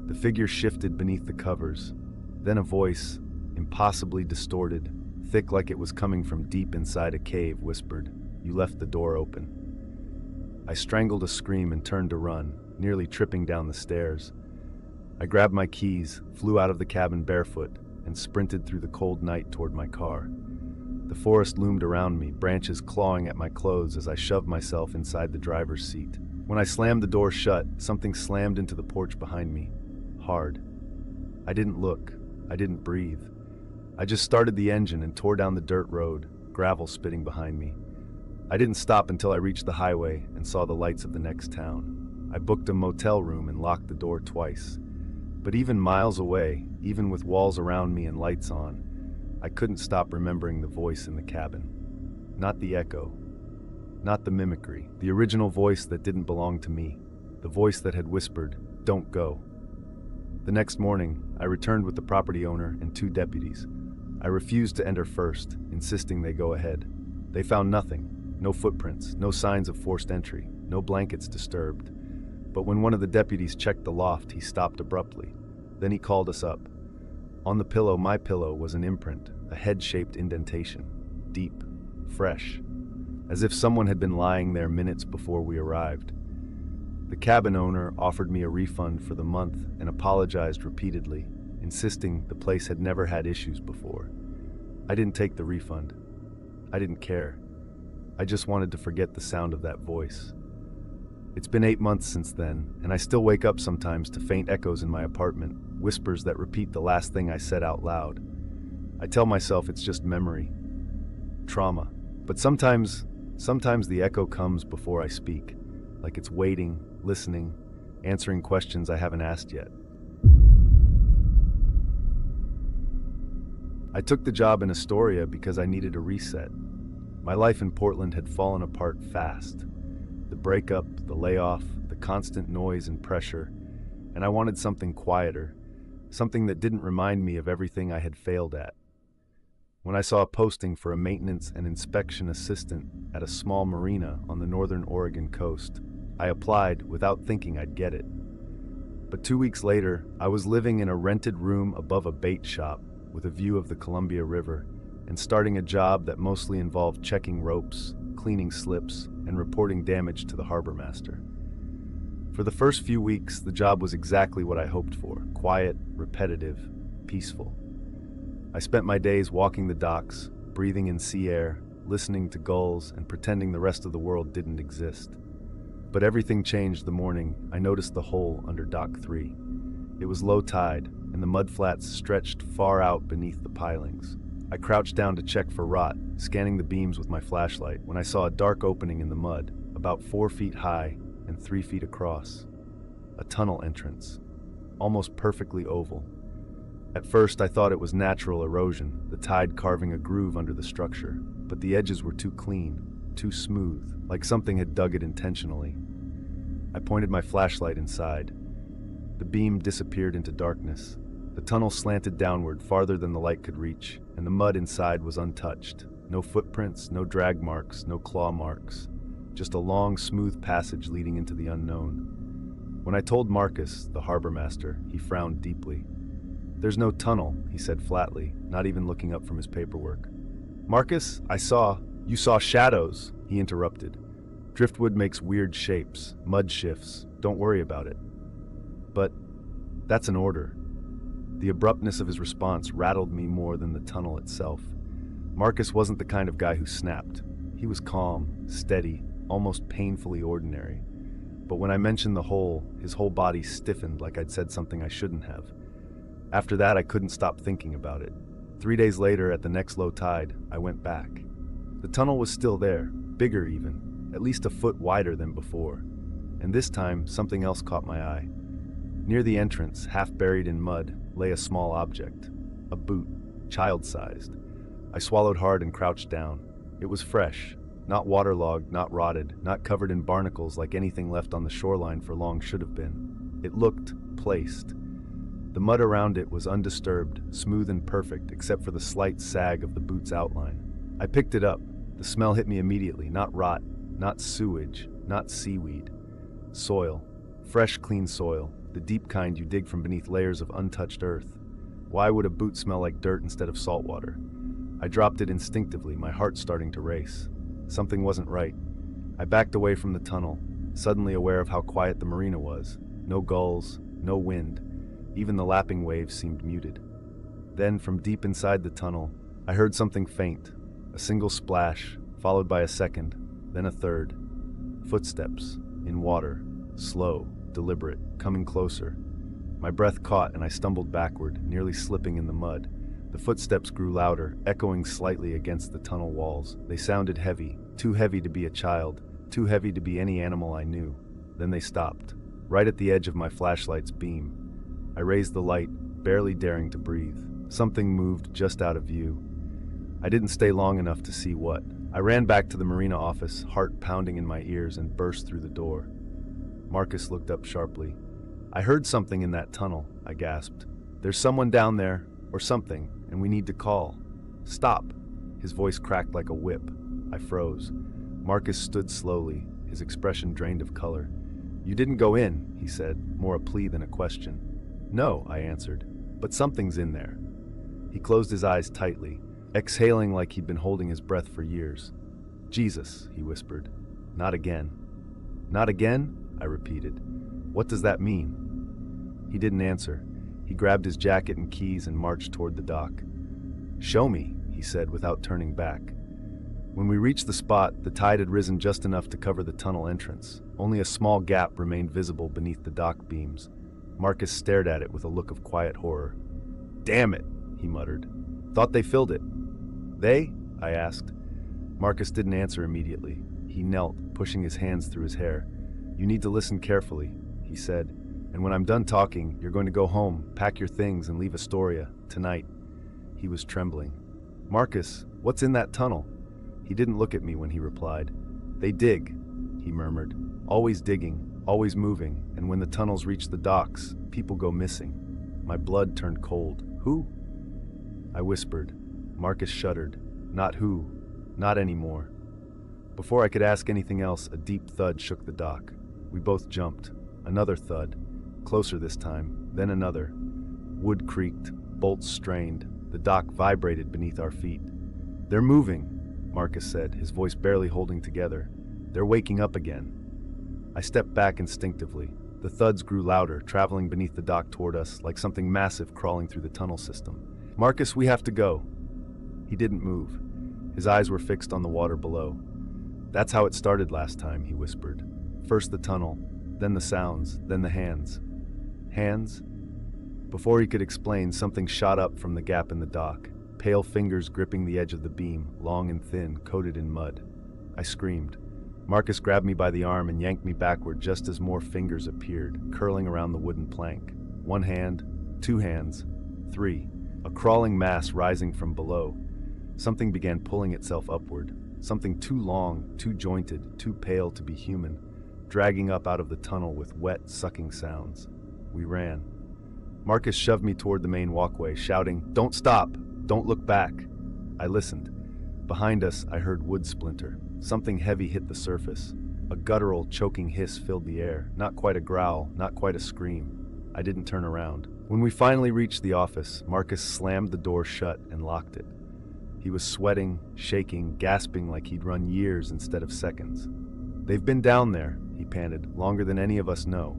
A: The figure shifted beneath the covers. Then a voice, impossibly distorted, thick like it was coming from deep inside a cave, whispered, "You left the door open." I strangled a scream and turned to run, nearly tripping down the stairs. I grabbed my keys, flew out of the cabin barefoot, and sprinted through the cold night toward my car. The forest loomed around me, branches clawing at my clothes as I shoved myself inside the driver's seat. When I slammed the door shut, something slammed into the porch behind me. Hard. I didn't look. I didn't breathe. I just started the engine and tore down the dirt road, gravel spitting behind me. I didn't stop until I reached the highway and saw the lights of the next town. I booked a motel room and locked the door twice. But even miles away, even with walls around me and lights on, I couldn't stop remembering the voice in the cabin. Not the echo. Not the mimicry. The original voice that didn't belong to me. The voice that had whispered, "Don't go." The next morning, I returned with the property owner and 2 deputies. I refused to enter first, insisting they go ahead. They found nothing. No footprints, no signs of forced entry, no blankets disturbed. But when one of the deputies checked the loft, he stopped abruptly. Then he called us up. On the pillow, my pillow, was an imprint, a head-shaped indentation. Deep, fresh, as if someone had been lying there minutes before we arrived. The cabin owner offered me a refund for the month and apologized repeatedly, insisting the place had never had issues before. I didn't take the refund. I didn't care. I just wanted to forget the sound of that voice. It's been 8 months since then, and I still wake up sometimes to faint echoes in my apartment, whispers that repeat the last thing I said out loud. I tell myself it's just memory, trauma. But sometimes the echo comes before I speak, like it's waiting, listening, answering questions I haven't asked yet. I took the job in Astoria because I needed a reset. My life in Portland had fallen apart fast. The breakup, the layoff, the constant noise and pressure, and I wanted something quieter, something that didn't remind me of everything I had failed at. When I saw a posting for a maintenance and inspection assistant at a small marina on the northern Oregon coast, I applied without thinking I'd get it. But 2 weeks later, I was living in a rented room above a bait shop, with a view of the Columbia River and starting a job that mostly involved checking ropes, cleaning slips, and reporting damage to the harbor master. For the first few weeks, the job was exactly what I hoped for: quiet, repetitive, peaceful. I spent my days walking the docks, breathing in sea air, listening to gulls, and pretending the rest of the world didn't exist. But everything changed the morning I noticed the hole under Dock 3. It was low tide, and the mudflats stretched far out beneath the pilings. I crouched down to check for rot, scanning the beams with my flashlight, when I saw a dark opening in the mud, about 4 feet high and 3 feet across. A tunnel entrance, almost perfectly oval. At first, I thought it was natural erosion, the tide carving a groove under the structure, but the edges were too clean, too smooth, like something had dug it intentionally. I pointed my flashlight inside. The beam disappeared into darkness. The tunnel slanted downward farther than the light could reach, and the mud inside was untouched. No footprints, no drag marks, no claw marks. Just a long, smooth passage leading into the unknown. When I told Marcus, the harbor master, he frowned deeply. "There's no tunnel," he said flatly, not even looking up from his paperwork. "Marcus, You saw shadows," he interrupted. "Driftwood makes weird shapes, mud shifts, don't worry about it." "But that's an order." The abruptness of his response rattled me more than the tunnel itself. Marcus wasn't the kind of guy who snapped. He was calm, steady, almost painfully ordinary. But when I mentioned the hole, his whole body stiffened like I'd said something I shouldn't have. After that, I couldn't stop thinking about it. 3 days later, at the next low tide, I went back. The tunnel was still there, bigger even, at least a foot wider than before. And this time, something else caught my eye. Near the entrance, half buried in mud, lay a small object. A boot, child-sized. I swallowed hard and crouched down. It was fresh, not waterlogged, not rotted, not covered in barnacles like anything left on the shoreline for long should have been. It looked placed. The mud around it was undisturbed, smooth and perfect, except for the slight sag of the boot's outline. I picked it up. The smell hit me immediately. Not rot, not sewage, not seaweed. Soil. Fresh, clean soil. The deep kind you dig from beneath layers of untouched earth. Why would a boot smell like dirt instead of salt water? I dropped it instinctively, my heart starting to race. Something wasn't right. I backed away from the tunnel, suddenly aware of how quiet the marina was. No gulls, no wind. Even the lapping waves seemed muted. Then, from deep inside the tunnel, I heard something faint. A single splash, followed by a second, then a third. Footsteps, in water, slow, deliberate, coming closer. My breath caught and I stumbled backward, nearly slipping in the mud. The footsteps grew louder, echoing slightly against the tunnel walls. They sounded heavy, too heavy to be a child, too heavy to be any animal I knew. Then they stopped, right at the edge of my flashlight's beam. I raised the light, barely daring to breathe. Something moved just out of view. I didn't stay long enough to see what. I ran back to the marina office, heart pounding in my ears, and burst through the door. Marcus looked up sharply. "I heard something in that tunnel," I gasped. "There's someone down there, or something, and we need to call." "Stop!" His voice cracked like a whip. I froze. Marcus stood slowly, his expression drained of color. "You didn't go in," he said, more a plea than a question. "No," I answered, "but something's in there." He closed his eyes tightly, exhaling like he'd been holding his breath for years. "Jesus," he whispered. "Not again." "Not again?" I repeated. "What does that mean?" He didn't answer. He grabbed his jacket and keys and marched toward the dock. "Show me," he said without turning back. When we reached the spot, the tide had risen just enough to cover the tunnel entrance. Only a small gap remained visible beneath the dock beams. Marcus stared at it with a look of quiet horror. "Damn it," he muttered. "Thought they filled it." "They?" I asked. Marcus didn't answer immediately. He knelt, pushing his hands through his hair. "You need to listen carefully," he said. "And when I'm done talking, you're going to go home, pack your things, and leave Astoria, tonight." He was trembling. "Marcus, what's in that tunnel?" He didn't look at me when he replied. "They dig," he murmured. "Always digging, always moving, and when the tunnels reach the docks, people go missing." My blood turned cold. "Who?" I whispered. Marcus shuddered. "Not who. Not anymore." Before I could ask anything else, a deep thud shook the dock. We both jumped. Another thud. Closer this time, then another. Wood creaked, bolts strained. The The dock vibrated beneath our feet. "They're moving," Marcus said, his voice barely holding together. "They're waking up again." I stepped back instinctively. The thuds grew louder, traveling beneath the dock toward us, like something massive crawling through the tunnel system. "Marcus, we have to go." He didn't move. His eyes were fixed on the water below. "That's how it started last time," he whispered. "First the tunnel, then the sounds, then the hands." Hands? Before he could explain, something shot up from the gap in the dock, pale fingers gripping the edge of the beam, long and thin, coated in mud. I screamed. Marcus grabbed me by the arm and yanked me backward just as more fingers appeared, curling around the wooden plank. One hand, two hands, three. A crawling mass rising from below. Something began pulling itself upward. Something too long, too jointed, too pale to be human, dragging up out of the tunnel with wet, sucking sounds. We ran. Marcus shoved me toward the main walkway, shouting, "Don't stop! Don't look back!" I listened. Behind us, I heard wood splinter. Something heavy hit the surface. A guttural, choking hiss filled the air. Not quite a growl, not quite a scream. I didn't turn around. When we finally reached the office, Marcus slammed the door shut and locked it. He was sweating, shaking, gasping like he'd run years instead of seconds. "They've been down there," he panted, "longer than any of us know.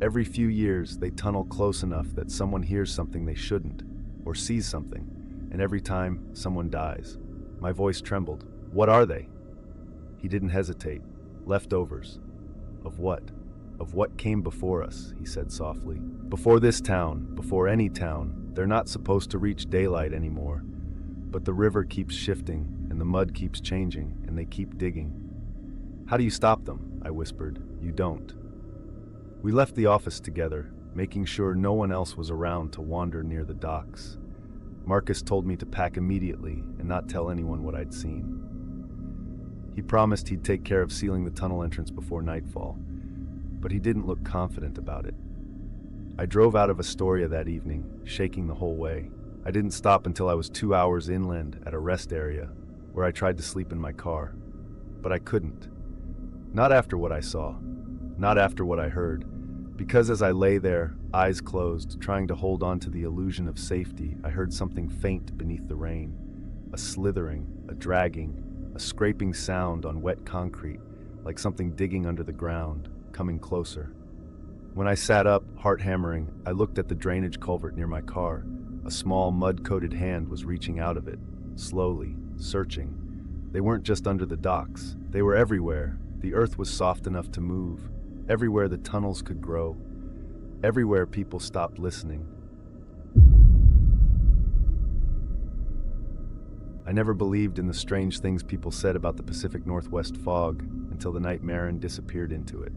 A: Every few years, they tunnel close enough that someone hears something they shouldn't, or sees something, and every time, someone dies." My voice trembled. "What are they?" He didn't hesitate. "Leftovers." "Of what?" "Of what came before us," he said softly. "Before this town, before any town. They're not supposed to reach daylight anymore. But the river keeps shifting, and the mud keeps changing, and they keep digging." "How do you stop them?" I whispered. "You don't." We left the office together, making sure no one else was around to wander near the docks. Marcus told me to pack immediately and not tell anyone what I'd seen. He promised he'd take care of sealing the tunnel entrance before nightfall, but he didn't look confident about it. I drove out of Astoria that evening, shaking the whole way. I didn't stop until I was 2 hours inland at a rest area, where I tried to sleep in my car. But I couldn't. Not after what I saw. Not after what I heard. Because as I lay there, eyes closed, trying to hold on to the illusion of safety, I heard something faint beneath the rain. A slithering, a dragging, a scraping sound on wet concrete, like something digging under the ground, coming closer. When I sat up, heart hammering, I looked at the drainage culvert near my car. A small, mud-coated hand was reaching out of it, slowly, searching. They weren't just under the docks. They were everywhere. The earth was soft enough to move. Everywhere the tunnels could grow. Everywhere people stopped listening. I never believed in the strange things people said about the Pacific Northwest fog until the night Marin disappeared into it.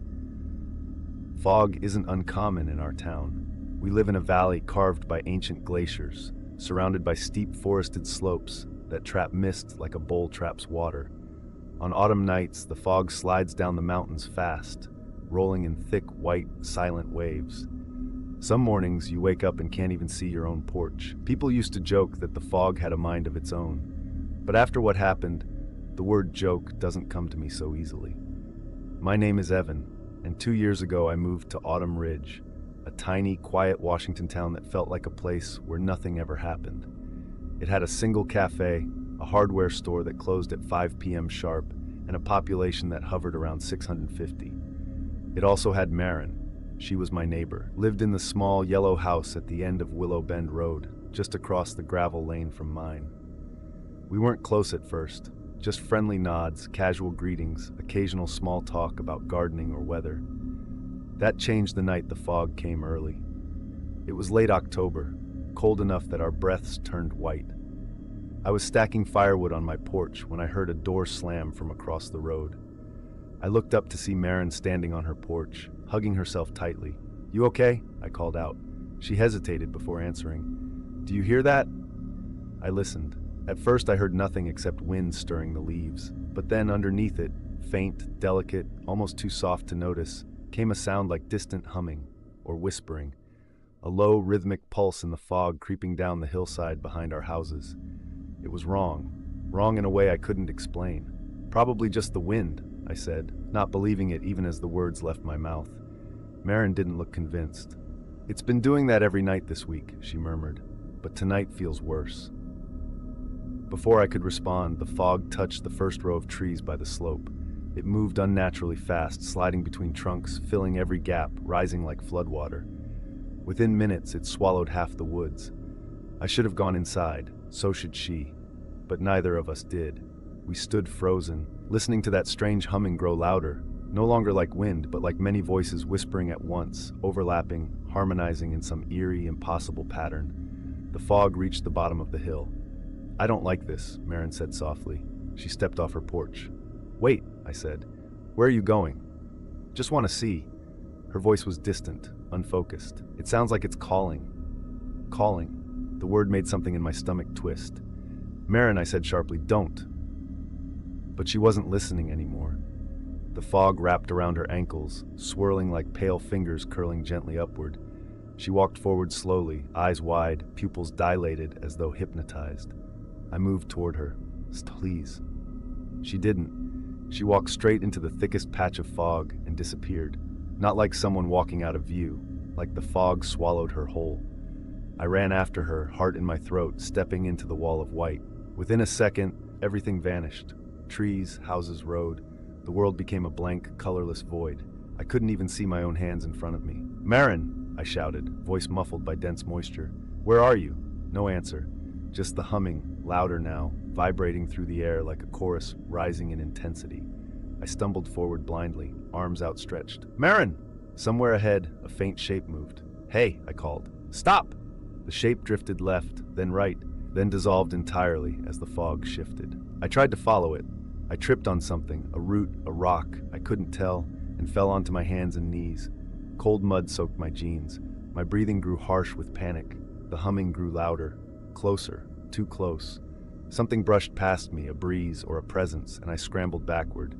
A: Fog isn't uncommon in our town. We live in a valley carved by ancient glaciers, surrounded by steep forested slopes that trap mist like a bowl traps water. On autumn nights, the fog slides down the mountains fast, rolling in thick, white, silent waves. Some mornings, you wake up and can't even see your own porch. People used to joke that the fog had a mind of its own. But after what happened, the word joke doesn't come to me so easily. My name is Evan, and 2 years ago I moved to Autumn Ridge, a tiny, quiet Washington town that felt like a place where nothing ever happened. It had a single cafe, a hardware store that closed at 5 p.m. sharp, and a population that hovered around 650. It also had Marin. She was my neighbor, lived in the small yellow house at the end of Willow Bend Road, just across the gravel lane from mine. We weren't close at first, just friendly nods, casual greetings, occasional small talk about gardening or weather. That changed the night the fog came early. It was late October, cold enough that our breaths turned white. I was stacking firewood on my porch when I heard a door slam from across the road. I looked up to see Marin standing on her porch, hugging herself tightly. "You okay?" I called out. She hesitated before answering. "Do you hear that?" I listened. At first I heard nothing except wind stirring the leaves, but then underneath it, faint, delicate, almost too soft to notice, came a sound like distant humming or whispering, a low rhythmic pulse in the fog creeping down the hillside behind our houses. It was wrong in a way I couldn't explain. "Probably just the wind," I said, not believing it even as the words left my mouth. Marin didn't look convinced. "It's been doing that every night this week," she murmured, "but tonight feels worse." Before I could respond, the fog touched the first row of trees by the slope. It moved unnaturally fast, sliding between trunks, filling every gap, rising like floodwater. Within minutes, it swallowed half the woods. I should have gone inside, so should she, but neither of us did. We stood frozen, listening to that strange humming grow louder, no longer like wind, but like many voices whispering at once, overlapping, harmonizing in some eerie, impossible pattern. The fog reached the bottom of the hill. "I don't like this," Marin said softly. She stepped off her porch. "Wait," I said. "Where are you going?" "Just want to see." Her voice was distant, unfocused. "It sounds like it's calling." Calling. The word made something in my stomach twist. "Marin," I said sharply, "don't." But she wasn't listening anymore. The fog wrapped around her ankles, swirling like pale fingers curling gently upward. She walked forward slowly, eyes wide, pupils dilated as though hypnotized. I moved toward her. "Please." She didn't. She walked straight into the thickest patch of fog and disappeared. Not like someone walking out of view, like the fog swallowed her whole. I ran after her, heart in my throat, stepping into the wall of white. Within a second, everything vanished. Trees, houses, road. The world became a blank, colorless void. I couldn't even see my own hands in front of me. "Marin!" I shouted, voice muffled by dense moisture. "Where are you?" No answer. Just the humming, louder now, vibrating through the air like a chorus rising in intensity. I stumbled forward blindly, arms outstretched. "Marin!" Somewhere ahead, a faint shape moved. "Hey!" I called. "Stop!" The shape drifted left, then right, then dissolved entirely as the fog shifted. I tried to follow it. I tripped on something, a root, a rock, I couldn't tell, and fell onto my hands and knees. Cold mud soaked my jeans. My breathing grew harsh with panic. The humming grew louder, closer, too close. Something brushed past me, a breeze or a presence, and I scrambled backward.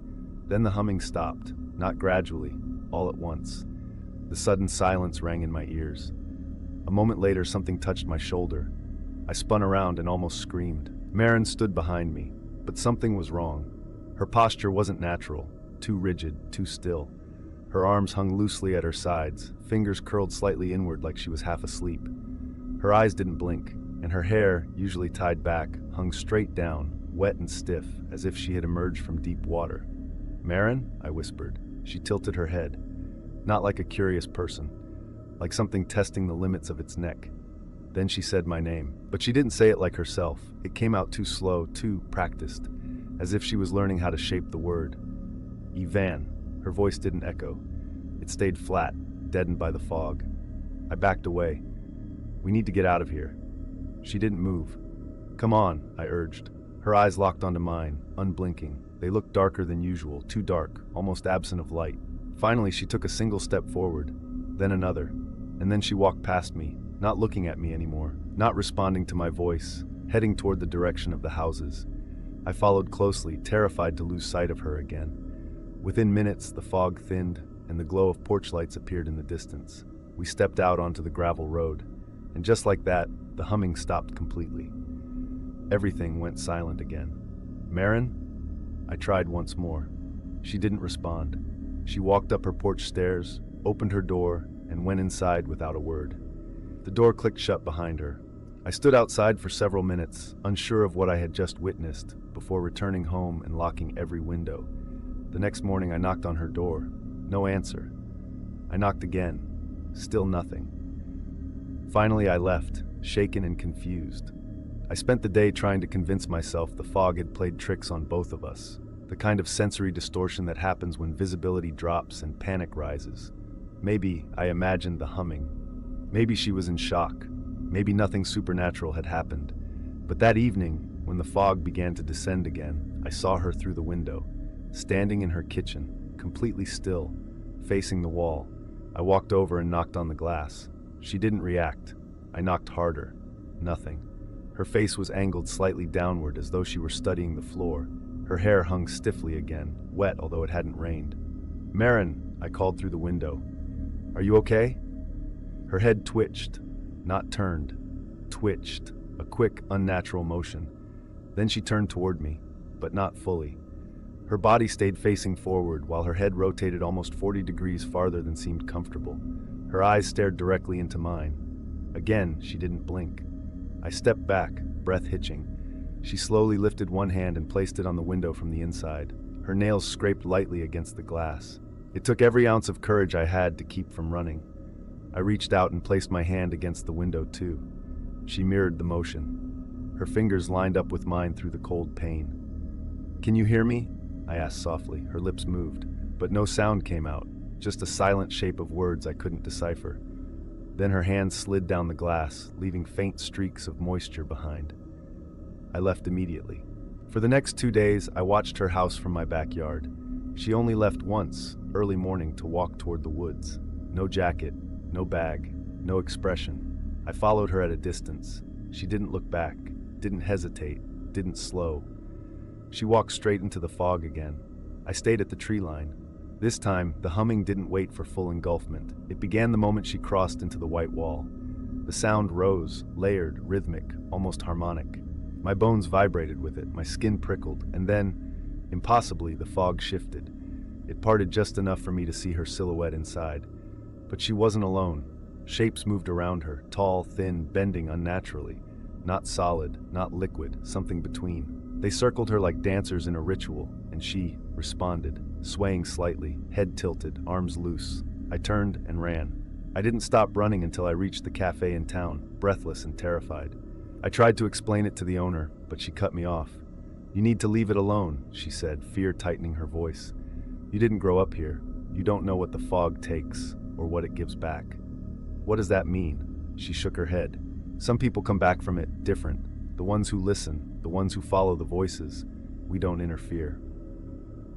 A: Then the humming stopped, not gradually, all at once. The sudden silence rang in my ears. A moment later, something touched my shoulder. I spun around and almost screamed. Marin stood behind me, but something was wrong. Her posture wasn't natural, too rigid, too still. Her arms hung loosely at her sides, fingers curled slightly inward like she was half asleep. Her eyes didn't blink, and her hair, usually tied back, hung straight down, wet and stiff, as if she had emerged from deep water. "Marin?" I whispered. She tilted her head. Not like a curious person, like something testing the limits of its neck. Then she said my name, but she didn't say it like herself. It came out too slow, too practiced, as if she was learning how to shape the word. "Ivan." Her voice didn't echo. It stayed flat, deadened by the fog. I backed away. "We need to get out of here." She didn't move. "Come on," I urged. Her eyes locked onto mine, unblinking. They looked darker than usual, too dark, almost absent of light. Finally, she took a single step forward, then another, and then she walked past me, not looking at me anymore, not responding to my voice, heading toward the direction of the houses. I followed closely, terrified to lose sight of her again. Within minutes, the fog thinned, and the glow of porch lights appeared in the distance. We stepped out onto the gravel road, and just like that, the humming stopped completely. Everything went silent again. "Marin?" I tried once more. She didn't respond. She walked up her porch stairs, opened her door, and went inside without a word. The door clicked shut behind her. I stood outside for several minutes, unsure of what I had just witnessed, before returning home and locking every window. The next morning I knocked on her door. No answer. I knocked again. Still nothing. Finally I left, shaken and confused. I spent the day trying to convince myself the fog had played tricks on both of us, the kind of sensory distortion that happens when visibility drops and panic rises. Maybe I imagined the humming. Maybe she was in shock. Maybe nothing supernatural had happened. But that evening, when the fog began to descend again, I saw her through the window, standing in her kitchen, completely still, facing the wall. I walked over and knocked on the glass. She didn't react. I knocked harder. Nothing. Her face was angled slightly downward as though she were studying the floor. Her hair hung stiffly again, wet although it hadn't rained. "Marin," I called through the window. "Are you okay?" Her head twitched, not turned, twitched, a quick, unnatural motion. Then she turned toward me, but not fully. Her body stayed facing forward while her head rotated almost 40 degrees farther than seemed comfortable. Her eyes stared directly into mine. Again, she didn't blink. I stepped back, breath hitching. She slowly lifted one hand and placed it on the window from the inside. Her nails scraped lightly against the glass. It took every ounce of courage I had to keep from running. I reached out and placed my hand against the window too. She mirrored the motion. Her fingers lined up with mine through the cold pane. "Can you hear me?" I asked softly. Her lips moved, but no sound came out, just a silent shape of words I couldn't decipher. Then her hand slid down the glass, leaving faint streaks of moisture behind. I left immediately. For the next 2 days, I watched her house from my backyard. She only left once, early morning, to walk toward the woods. No jacket, no bag, no expression. I followed her at a distance. She didn't look back, didn't hesitate, didn't slow. She walked straight into the fog again. I stayed at the tree line. This time, the humming didn't wait for full engulfment. It began the moment she crossed into the white wall. The sound rose, layered, rhythmic, almost harmonic. My bones vibrated with it, my skin prickled, and then, impossibly, the fog shifted. It parted just enough for me to see her silhouette inside. But she wasn't alone. Shapes moved around her, tall, thin, bending unnaturally. Not solid, not liquid, something between. They circled her like dancers in a ritual, and she responded, swaying slightly, head tilted, arms loose. I turned and ran. I didn't stop running until I reached the cafe in town, breathless and terrified. I tried to explain it to the owner, but she cut me off. "You need to leave it alone," she said, fear tightening her voice. "You didn't grow up here. You don't know what the fog takes, or what it gives back." "What does that mean?" She shook her head. "Some people come back from it different. The ones who listen, the ones who follow the voices. We don't interfere."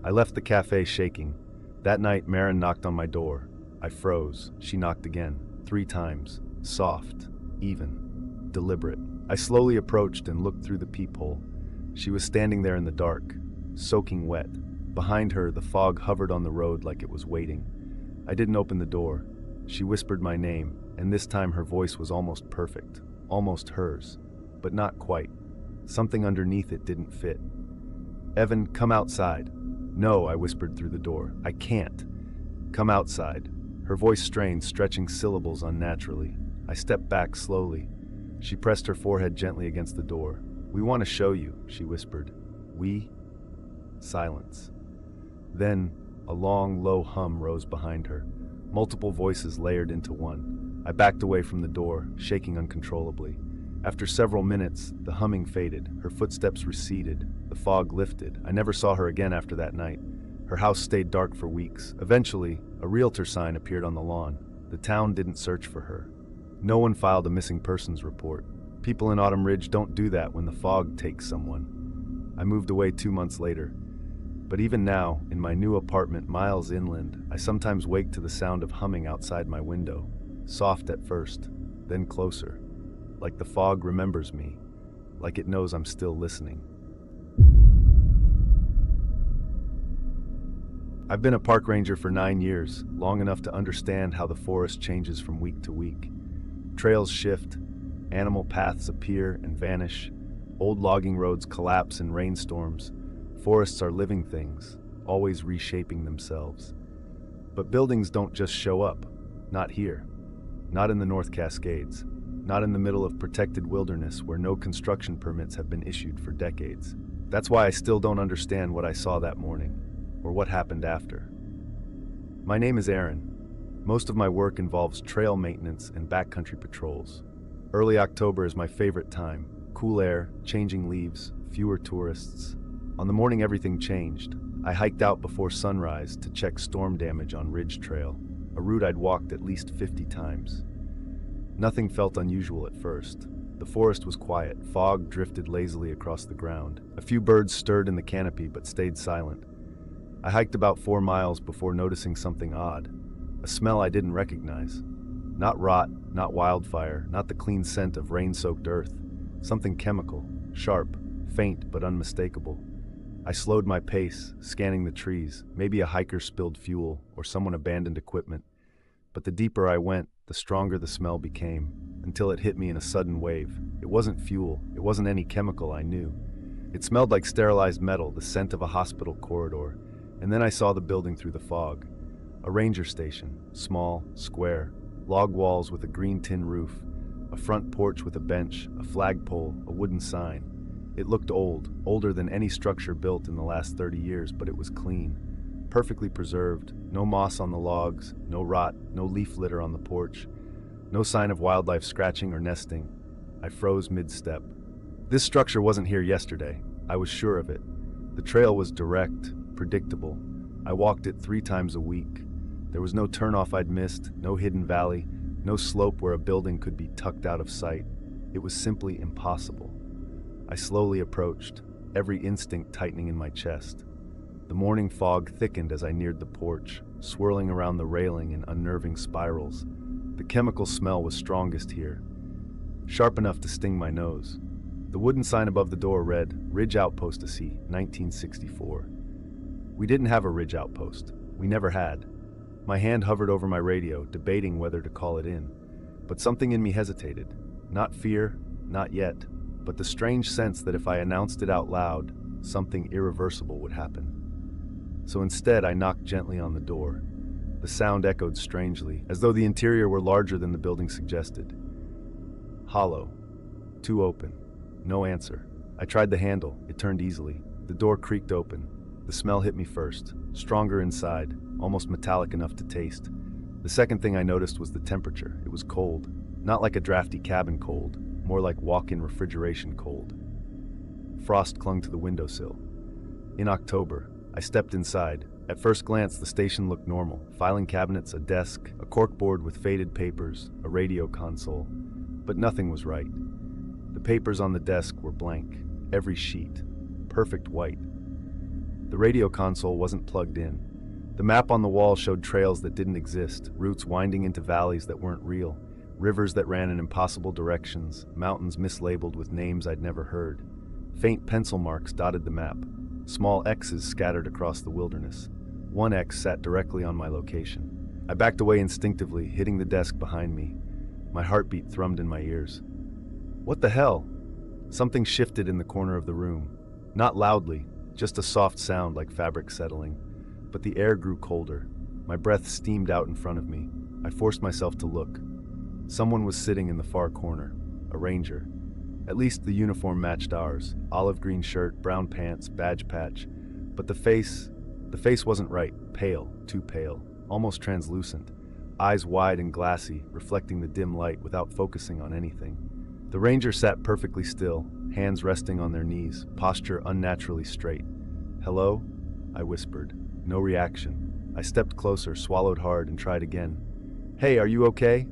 A: I left the cafe shaking. That night, Marin knocked on my door. I froze. She knocked again, 3 times. Soft, even, deliberate. I slowly approached and looked through the peephole. She was standing there in the dark, soaking wet. Behind her, the fog hovered on the road like it was waiting. I didn't open the door. She whispered my name, and this time her voice was almost perfect, almost hers, but not quite. Something underneath it didn't fit. "Evan, come outside." "No," I whispered through the door. "I can't." "Come outside." Her voice strained, stretching syllables unnaturally. I stepped back slowly. She pressed her forehead gently against the door. "We want to show you," she whispered. "We?" Silence. Then, a long, low hum rose behind her. Multiple voices layered into one. I backed away from the door, shaking uncontrollably. After several minutes, the humming faded. Her footsteps receded. The fog lifted. I never saw her again after that night. Her house stayed dark for weeks. Eventually, a realtor sign appeared on the lawn. The town didn't search for her. No one filed a missing persons report. People in Autumn Ridge don't do that when the fog takes someone. I moved away 2 months later. But even now, in my new apartment miles inland, I sometimes wake to the sound of humming outside my window. Soft at first, then closer. Like the fog remembers me, like it knows I'm still listening. I've been a park ranger for 9 years, long enough to understand how the forest changes from week to week. Trails shift, animal paths appear and vanish, old logging roads collapse in rainstorms. Forests are living things, always reshaping themselves. But buildings don't just show up. Not here. Not in the North Cascades. Not in the middle of protected wilderness where no construction permits have been issued for decades. That's why I still don't understand what I saw that morning, or what happened after. My name is Aaron. Most of my work involves trail maintenance and backcountry patrols. Early October is my favorite time. Cool air, changing leaves, fewer tourists. On the morning everything changed. I hiked out before sunrise to check storm damage on Ridge Trail, a route I'd walked at least 50 times. Nothing felt unusual at first. The forest was quiet. Fog drifted lazily across the ground. A few birds stirred in the canopy but stayed silent. I hiked about 4 miles before noticing something odd. A smell I didn't recognize. Not rot, not wildfire, not the clean scent of rain-soaked earth. Something chemical, sharp, faint but unmistakable. I slowed my pace, scanning the trees. Maybe a hiker spilled fuel, or someone abandoned equipment. But the deeper I went, the stronger the smell became, until it hit me in a sudden wave. It wasn't fuel, it wasn't any chemical I knew. It smelled like sterilized metal, the scent of a hospital corridor. And then I saw the building through the fog. A ranger station, small, square, log walls with a green tin roof, a front porch with a bench, a flagpole, a wooden sign. It looked old, older than any structure built in the last 30 years, but it was clean, perfectly preserved, no moss on the logs, no rot, no leaf litter on the porch, no sign of wildlife scratching or nesting. I froze mid-step. This structure wasn't here yesterday. I was sure of it. The trail was direct, predictable. I walked it 3 times a week. There was no turnoff I'd missed, no hidden valley, no slope where a building could be tucked out of sight. It was simply impossible. I slowly approached, every instinct tightening in my chest. The morning fog thickened as I neared the porch, swirling around the railing in unnerving spirals. The chemical smell was strongest here, sharp enough to sting my nose. The wooden sign above the door read, "Ridge Outpost to Sea, 1964. We didn't have a ridge outpost. We never had. My hand hovered over my radio, debating whether to call it in. But something in me hesitated. Not fear, not yet, but the strange sense that if I announced it out loud, something irreversible would happen. So instead, I knocked gently on the door. The sound echoed strangely, as though the interior were larger than the building suggested. Hollow. Too open. No answer. I tried the handle. It turned easily. The door creaked open. The smell hit me first, stronger inside, almost metallic enough to taste. The second thing I noticed was the temperature. It was cold. Not like a drafty cabin cold, more like walk-in refrigeration cold. Frost clung to the windowsill. In October, I stepped inside. At first glance, the station looked normal. Filing cabinets, a desk, a corkboard with faded papers, a radio console. But nothing was right. The papers on the desk were blank, every sheet, perfect white. The radio console wasn't plugged in. The map on the wall showed trails that didn't exist, routes winding into valleys that weren't real, rivers that ran in impossible directions, mountains mislabeled with names I'd never heard. Faint pencil marks dotted the map, small X's scattered across the wilderness. One X sat directly on my location. I backed away instinctively, hitting the desk behind me. My heartbeat thrummed in my ears. What the hell? Something shifted in the corner of the room. Not loudly, just a soft sound like fabric settling. But the air grew colder. My breath steamed out in front of me. I forced myself to look. Someone was sitting in the far corner, a ranger. At least the uniform matched ours, olive green shirt, brown pants, badge patch. But the face wasn't right, pale, too pale, almost translucent. Eyes wide and glassy, reflecting the dim light without focusing on anything. The ranger sat perfectly still, hands resting on their knees, posture unnaturally straight. "Hello?" I whispered. No reaction. I stepped closer, swallowed hard, and tried again. "Hey, are you okay?"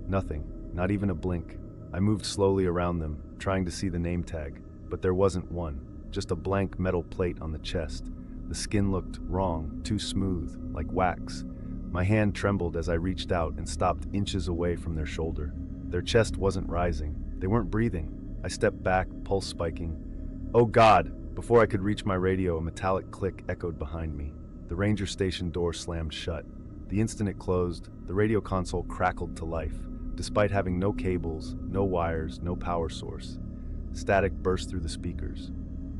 A: Nothing, not even a blink. I moved slowly around them, trying to see the name tag, but there wasn't one, just a blank metal plate on the chest. The skin looked wrong, too smooth, like wax. My hand trembled as I reached out and stopped inches away from their shoulder. Their chest wasn't rising. They weren't breathing. I stepped back, pulse spiking. "Oh God!" Before I could reach my radio, a metallic click echoed behind me. The ranger station door slammed shut. The instant it closed, the radio console crackled to life, despite having no cables, no wires, no power source. Static burst through the speakers.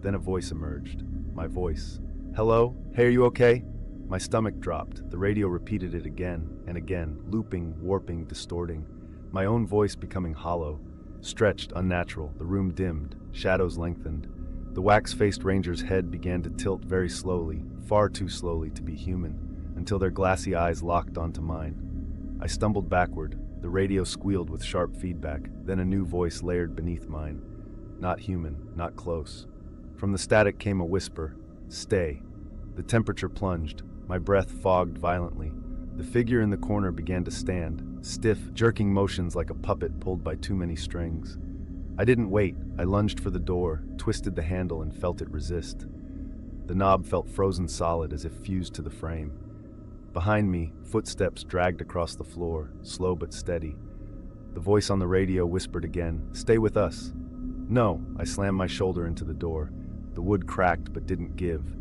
A: Then a voice emerged. My voice. "Hello? Hey, are you okay?" My stomach dropped. The radio repeated it again and again, looping, warping, distorting. My own voice becoming hollow, stretched, unnatural. The room dimmed, shadows lengthened. The wax-faced ranger's head began to tilt very slowly, far too slowly to be human, until their glassy eyes locked onto mine. I stumbled backward. The radio squealed with sharp feedback, then a new voice layered beneath mine. Not human, not close. From the static came a whisper, "Stay." The temperature plunged. My breath fogged violently. The figure in the corner began to stand, stiff, jerking motions like a puppet pulled by too many strings. I didn't wait. I lunged for the door, twisted the handle, and felt it resist. The knob felt frozen solid as if fused to the frame. Behind me, footsteps dragged across the floor, slow but steady. The voice on the radio whispered again, "Stay with us." "No," I slammed my shoulder into the door. The wood cracked but didn't give.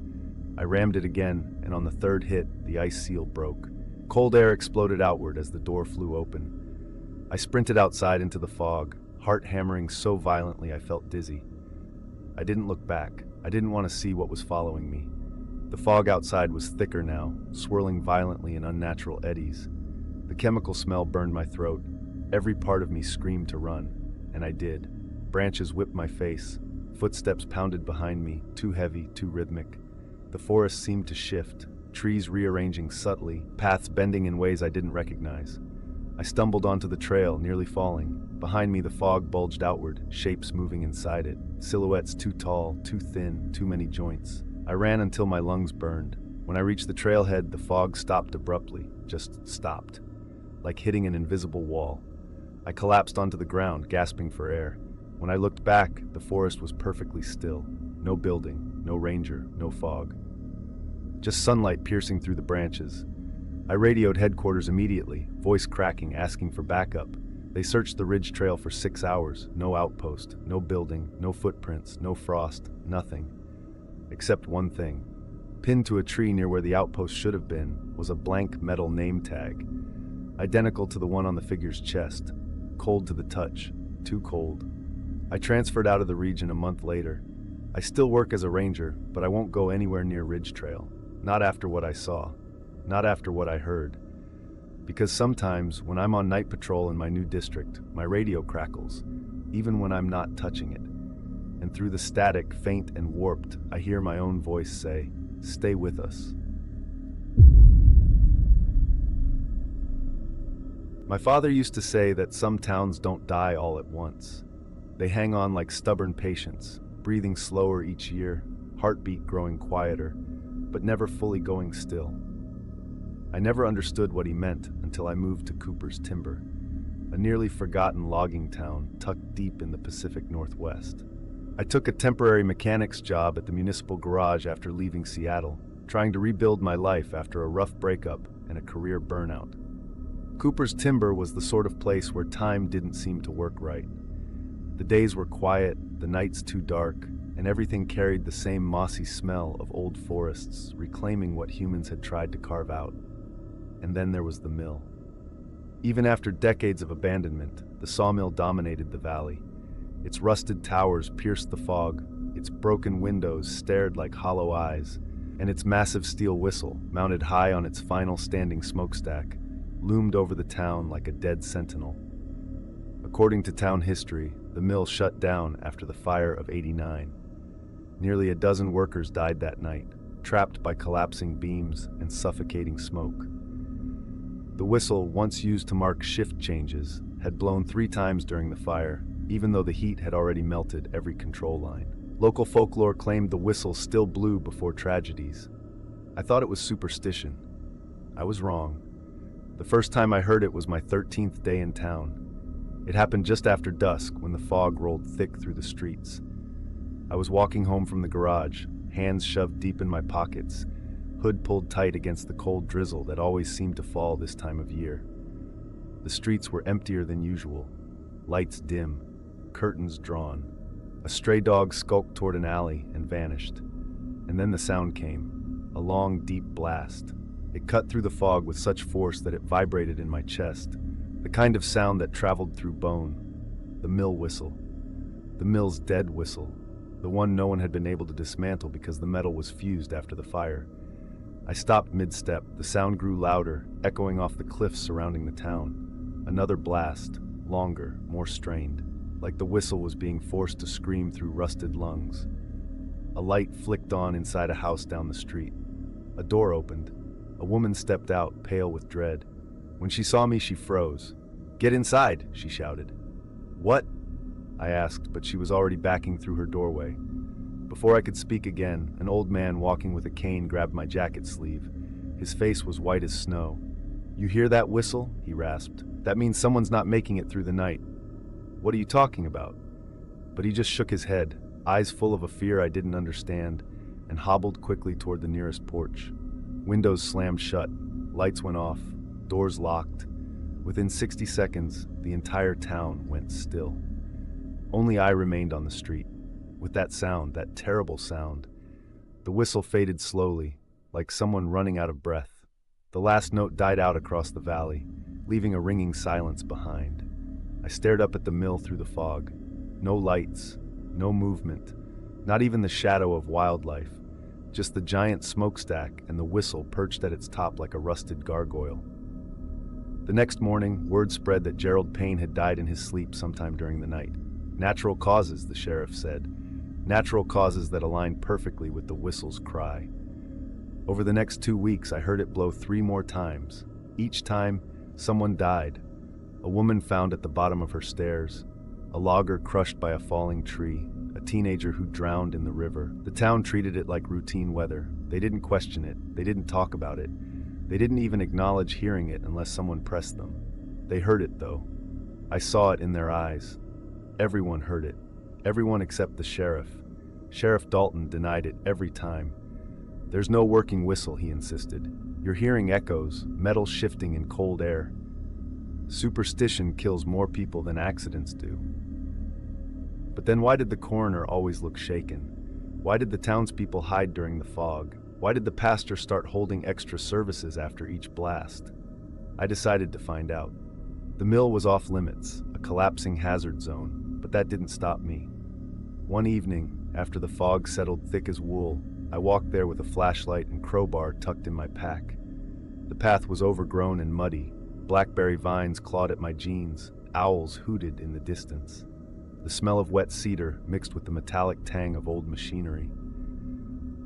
A: I rammed it again, and on the third hit, the ice seal broke. Cold air exploded outward as the door flew open. I sprinted outside into the fog, heart hammering so violently I felt dizzy. I didn't look back. I didn't want to see what was following me. The fog outside was thicker now, swirling violently in unnatural eddies. The chemical smell burned my throat. Every part of me screamed to run, and I did. Branches whipped my face. Footsteps pounded behind me, too heavy, too rhythmic. The forest seemed to shift, trees rearranging subtly, paths bending in ways I didn't recognize. I stumbled onto the trail, nearly falling. Behind me, the fog bulged outward, shapes moving inside it, silhouettes too tall, too thin, too many joints. I ran until my lungs burned. When I reached the trailhead, the fog stopped abruptly, just stopped, like hitting an invisible wall. I collapsed onto the ground, gasping for air. When I looked back, the forest was perfectly still. No building, no ranger, no fog. Just sunlight piercing through the branches. I radioed headquarters immediately, voice cracking, asking for backup. They searched the ridge trail for 6 hours. No outpost, no building, no footprints, no frost, nothing. Except one thing. Pinned to a tree near where the outpost should have been was a blank metal name tag, identical to the one on the figure's chest. Cold to the touch, too cold. I transferred out of the region a month later. I still work as a ranger, but I won't go anywhere near Ridge Trail. Not after what I saw. Not after what I heard. Because sometimes, when I'm on night patrol in my new district, my radio crackles, even when I'm not touching it. And through the static, faint and warped, I hear my own voice say, "Stay with us." My father used to say that some towns don't die all at once. They hang on like stubborn patients, breathing slower each year, heartbeat growing quieter, but never fully going still. I never understood what he meant until I moved to Cooper's Timber, a nearly forgotten logging town tucked deep in the Pacific Northwest. I took a temporary mechanic's job at the municipal garage after leaving Seattle, trying to rebuild my life after a rough breakup and a career burnout. Cooper's Timber was the sort of place where time didn't seem to work right. The days were quiet, the nights too dark, and everything carried the same mossy smell of old forests, reclaiming what humans had tried to carve out. And then there was the mill. Even after decades of abandonment, the sawmill dominated the valley. Its rusted towers pierced the fog, its broken windows stared like hollow eyes, and its massive steel whistle, mounted high on its final standing smokestack, loomed over the town like a dead sentinel. According to town history, the mill shut down after the fire of '89. Nearly a dozen workers died that night, trapped by collapsing beams and suffocating smoke. The whistle, once used to mark shift changes, had blown 3 times during the fire, even though the heat had already melted every control line. Local folklore claimed the whistle still blew before tragedies. I thought it was superstition. I was wrong. The first time I heard it was my 13th day in town. It happened just after dusk when the fog rolled thick through the streets. I was walking home from the garage, hands shoved deep in my pockets, hood pulled tight against the cold drizzle that always seemed to fall this time of year. The streets were emptier than usual, lights dim, curtains drawn. A stray dog skulked toward an alley and vanished. And then the sound came, a long, deep blast. It cut through the fog with such force that it vibrated in my chest, the kind of sound that traveled through bone. The mill whistle. The mill's dead whistle, the one no one had been able to dismantle because the metal was fused after the fire. I stopped mid-step. The sound grew louder, echoing off the cliffs surrounding the town. Another blast, longer, more strained, like the whistle was being forced to scream through rusted lungs. A light flicked on inside a house down the street. A door opened. A woman stepped out, pale with dread. When she saw me, she froze. "Get inside," she shouted. "What?" I asked, but she was already backing through her doorway. Before I could speak again, an old man walking with a cane grabbed my jacket sleeve. His face was white as snow. "You hear that whistle?" he rasped. "That means someone's not making it through the night." "What are you talking about?" But he just shook his head, eyes full of a fear I didn't understand, and hobbled quickly toward the nearest porch. Windows slammed shut, lights went off, doors locked. Within 60 seconds, the entire town went still. Only I remained on the street, with that sound, that terrible sound. The whistle faded slowly, like someone running out of breath. The last note died out across the valley, leaving a ringing silence behind. I stared up at the mill through the fog. No lights, no movement, not even the shadow of wildlife, just the giant smokestack and the whistle perched at its top like a rusted gargoyle. The next morning, word spread that Gerald Payne had died in his sleep sometime during the night. Natural causes, the sheriff said. natural causes that aligned perfectly with the whistle's cry. Over the next 2 weeks, I heard it blow 3 more times. Each time, someone died. A woman found at the bottom of her stairs, a logger crushed by a falling tree, a teenager who drowned in the river. The town treated it like routine weather. They didn't question it. They didn't talk about it. They didn't even acknowledge hearing it unless someone pressed them. They heard it, though. I saw it in their eyes. Everyone heard it. Everyone except the sheriff. Sheriff Dalton denied it every time. "There's no working whistle," he insisted. "You're hearing echoes, metal shifting in cold air. Superstition kills more people than accidents do." But then why did the coroner always look shaken? Why did the townspeople hide during the fog? Why did the pastor start holding extra services after each blast? I decided to find out. The mill was off limits, a collapsing hazard zone, but that didn't stop me. One evening, after the fog settled thick as wool, I walked there with a flashlight and crowbar tucked in my pack. The path was overgrown and muddy. Blackberry vines clawed at my jeans. Owls hooted in the distance. The smell of wet cedar mixed with the metallic tang of old machinery.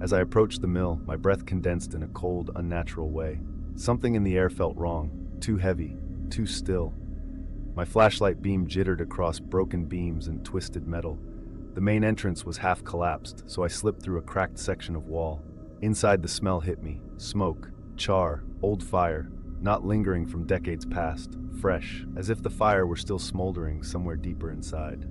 A: As I approached the mill, my breath condensed in a cold, unnatural way. Something in the air felt wrong, too heavy, too still. My flashlight beam jittered across broken beams and twisted metal. The main entrance was half collapsed, so I slipped through a cracked section of wall. Inside, the smell hit me. Smoke, char, old fire, not lingering from decades past, fresh, as if the fire were still smoldering somewhere deeper inside.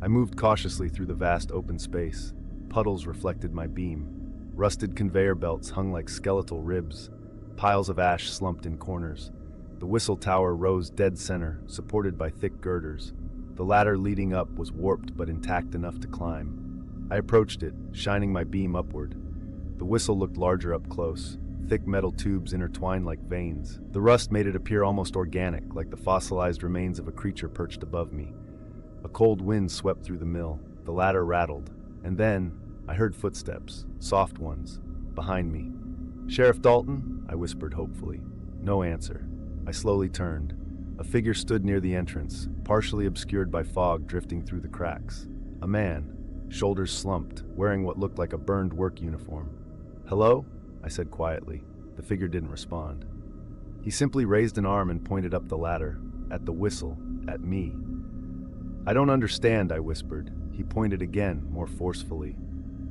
A: I moved cautiously through the vast open space. Puddles reflected my beam. Rusted conveyor belts hung like skeletal ribs. Piles of ash slumped in corners. The whistle tower rose dead center, supported by thick girders. The ladder leading up was warped but intact enough to climb. I approached it, shining my beam upward. The whistle looked larger up close. Thick metal tubes intertwined like veins. The rust made it appear almost organic, like the fossilized remains of a creature perched above me. A cold wind swept through the mill. The ladder rattled. And then, I heard footsteps, soft ones, behind me. "Sheriff Dalton?" I whispered hopefully. No answer. I slowly turned. A figure stood near the entrance, partially obscured by fog drifting through the cracks. A man, shoulders slumped, wearing what looked like a burned work uniform. "Hello?" I said quietly. The figure didn't respond. He simply raised an arm and pointed up the ladder, at the whistle, at me. "I don't understand," I whispered. He pointed again, more forcefully.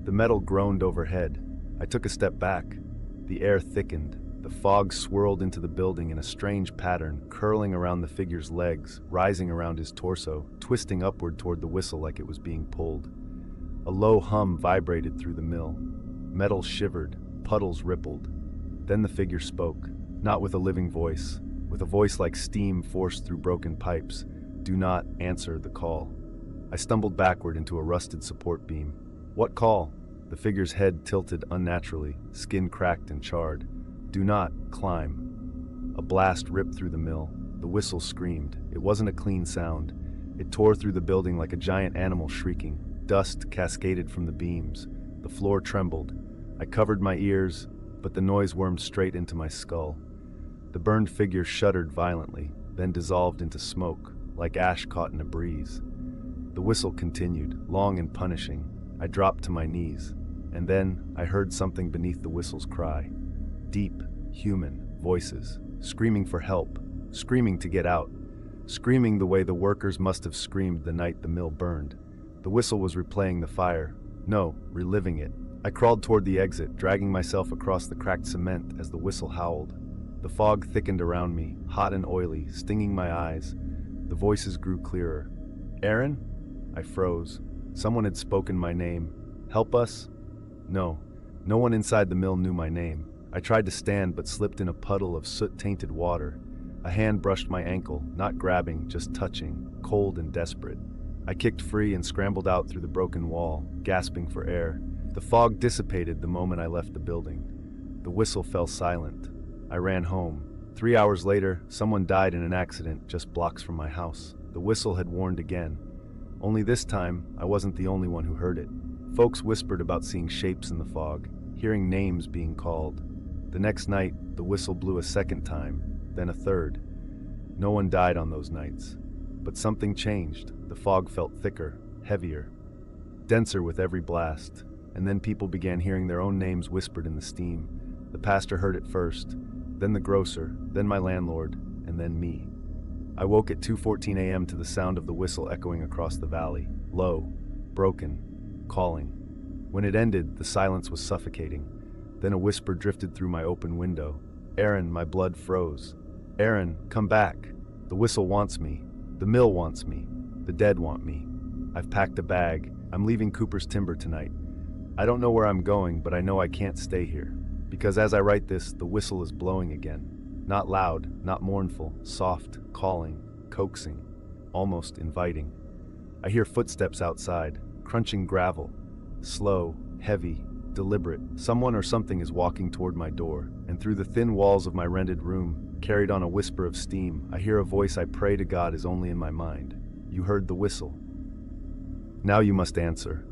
A: The metal groaned overhead. I took a step back. The air thickened. The fog swirled into the building in a strange pattern, curling around the figure's legs, rising around his torso, twisting upward toward the whistle like it was being pulled. A low hum vibrated through the mill. Metal shivered, puddles rippled. Then the figure spoke, not with a living voice, with a voice like steam forced through broken pipes. "Do not answer the call." I stumbled backward into a rusted support beam. "What call?" The figure's head tilted unnaturally, skin cracked and charred. "Do not climb." A blast ripped through the mill. The whistle screamed. It wasn't a clean sound. It tore through the building like a giant animal shrieking. Dust cascaded from the beams. The floor trembled. I covered my ears, but the noise wormed straight into my skull. The burned figure shuddered violently, then dissolved into smoke, like ash caught in a breeze. The whistle continued, long and punishing. I dropped to my knees, and then I heard something beneath the whistle's cry. Deep, human voices, screaming for help, screaming to get out, screaming the way the workers must have screamed the night the mill burned. The whistle was replaying the fire. No, reliving it. I crawled toward the exit, dragging myself across the cracked cement as the whistle howled. The fog thickened around me, hot and oily, stinging my eyes. The voices grew clearer. "Aaron?" I froze. Someone had spoken my name. "Help us?" No. No one inside the mill knew my name. I tried to stand but slipped in a puddle of soot-tainted water. A hand brushed my ankle, not grabbing, just touching, cold and desperate. I kicked free and scrambled out through the broken wall, gasping for air. The fog dissipated the moment I left the building. The whistle fell silent. I ran home. 3 hours later, someone died in an accident just blocks from my house. The whistle had warned again. Only this time, I wasn't the only one who heard it. Folks whispered about seeing shapes in the fog, hearing names being called. The next night, the whistle blew a second time, then a third. No one died on those nights. But something changed. The fog felt thicker, heavier. denser with every blast, and then people began hearing their own names whispered in the steam. The pastor heard it first, then the grocer, then my landlord, and then me. I woke at 2:14 a.m. to the sound of the whistle echoing across the valley, low, broken, calling. When it ended, the silence was suffocating. Then a whisper drifted through my open window. "Aaron," my blood froze. "Aaron, come back. The whistle wants me. The mill wants me. The dead want me. I've packed a bag. I'm leaving Cooper's Timber tonight. I don't know where I'm going, but I know I can't stay here. Because as I write this, the whistle is blowing again. Not loud, not mournful, soft, calling, coaxing, almost inviting. I hear footsteps outside, crunching gravel. Slow, heavy, deliberate. Someone or something is walking toward my door, and through the thin walls of my rented room, carried on a whisper of steam, I hear a voice I pray to God is only in my mind. "You heard the whistle. Now you must answer."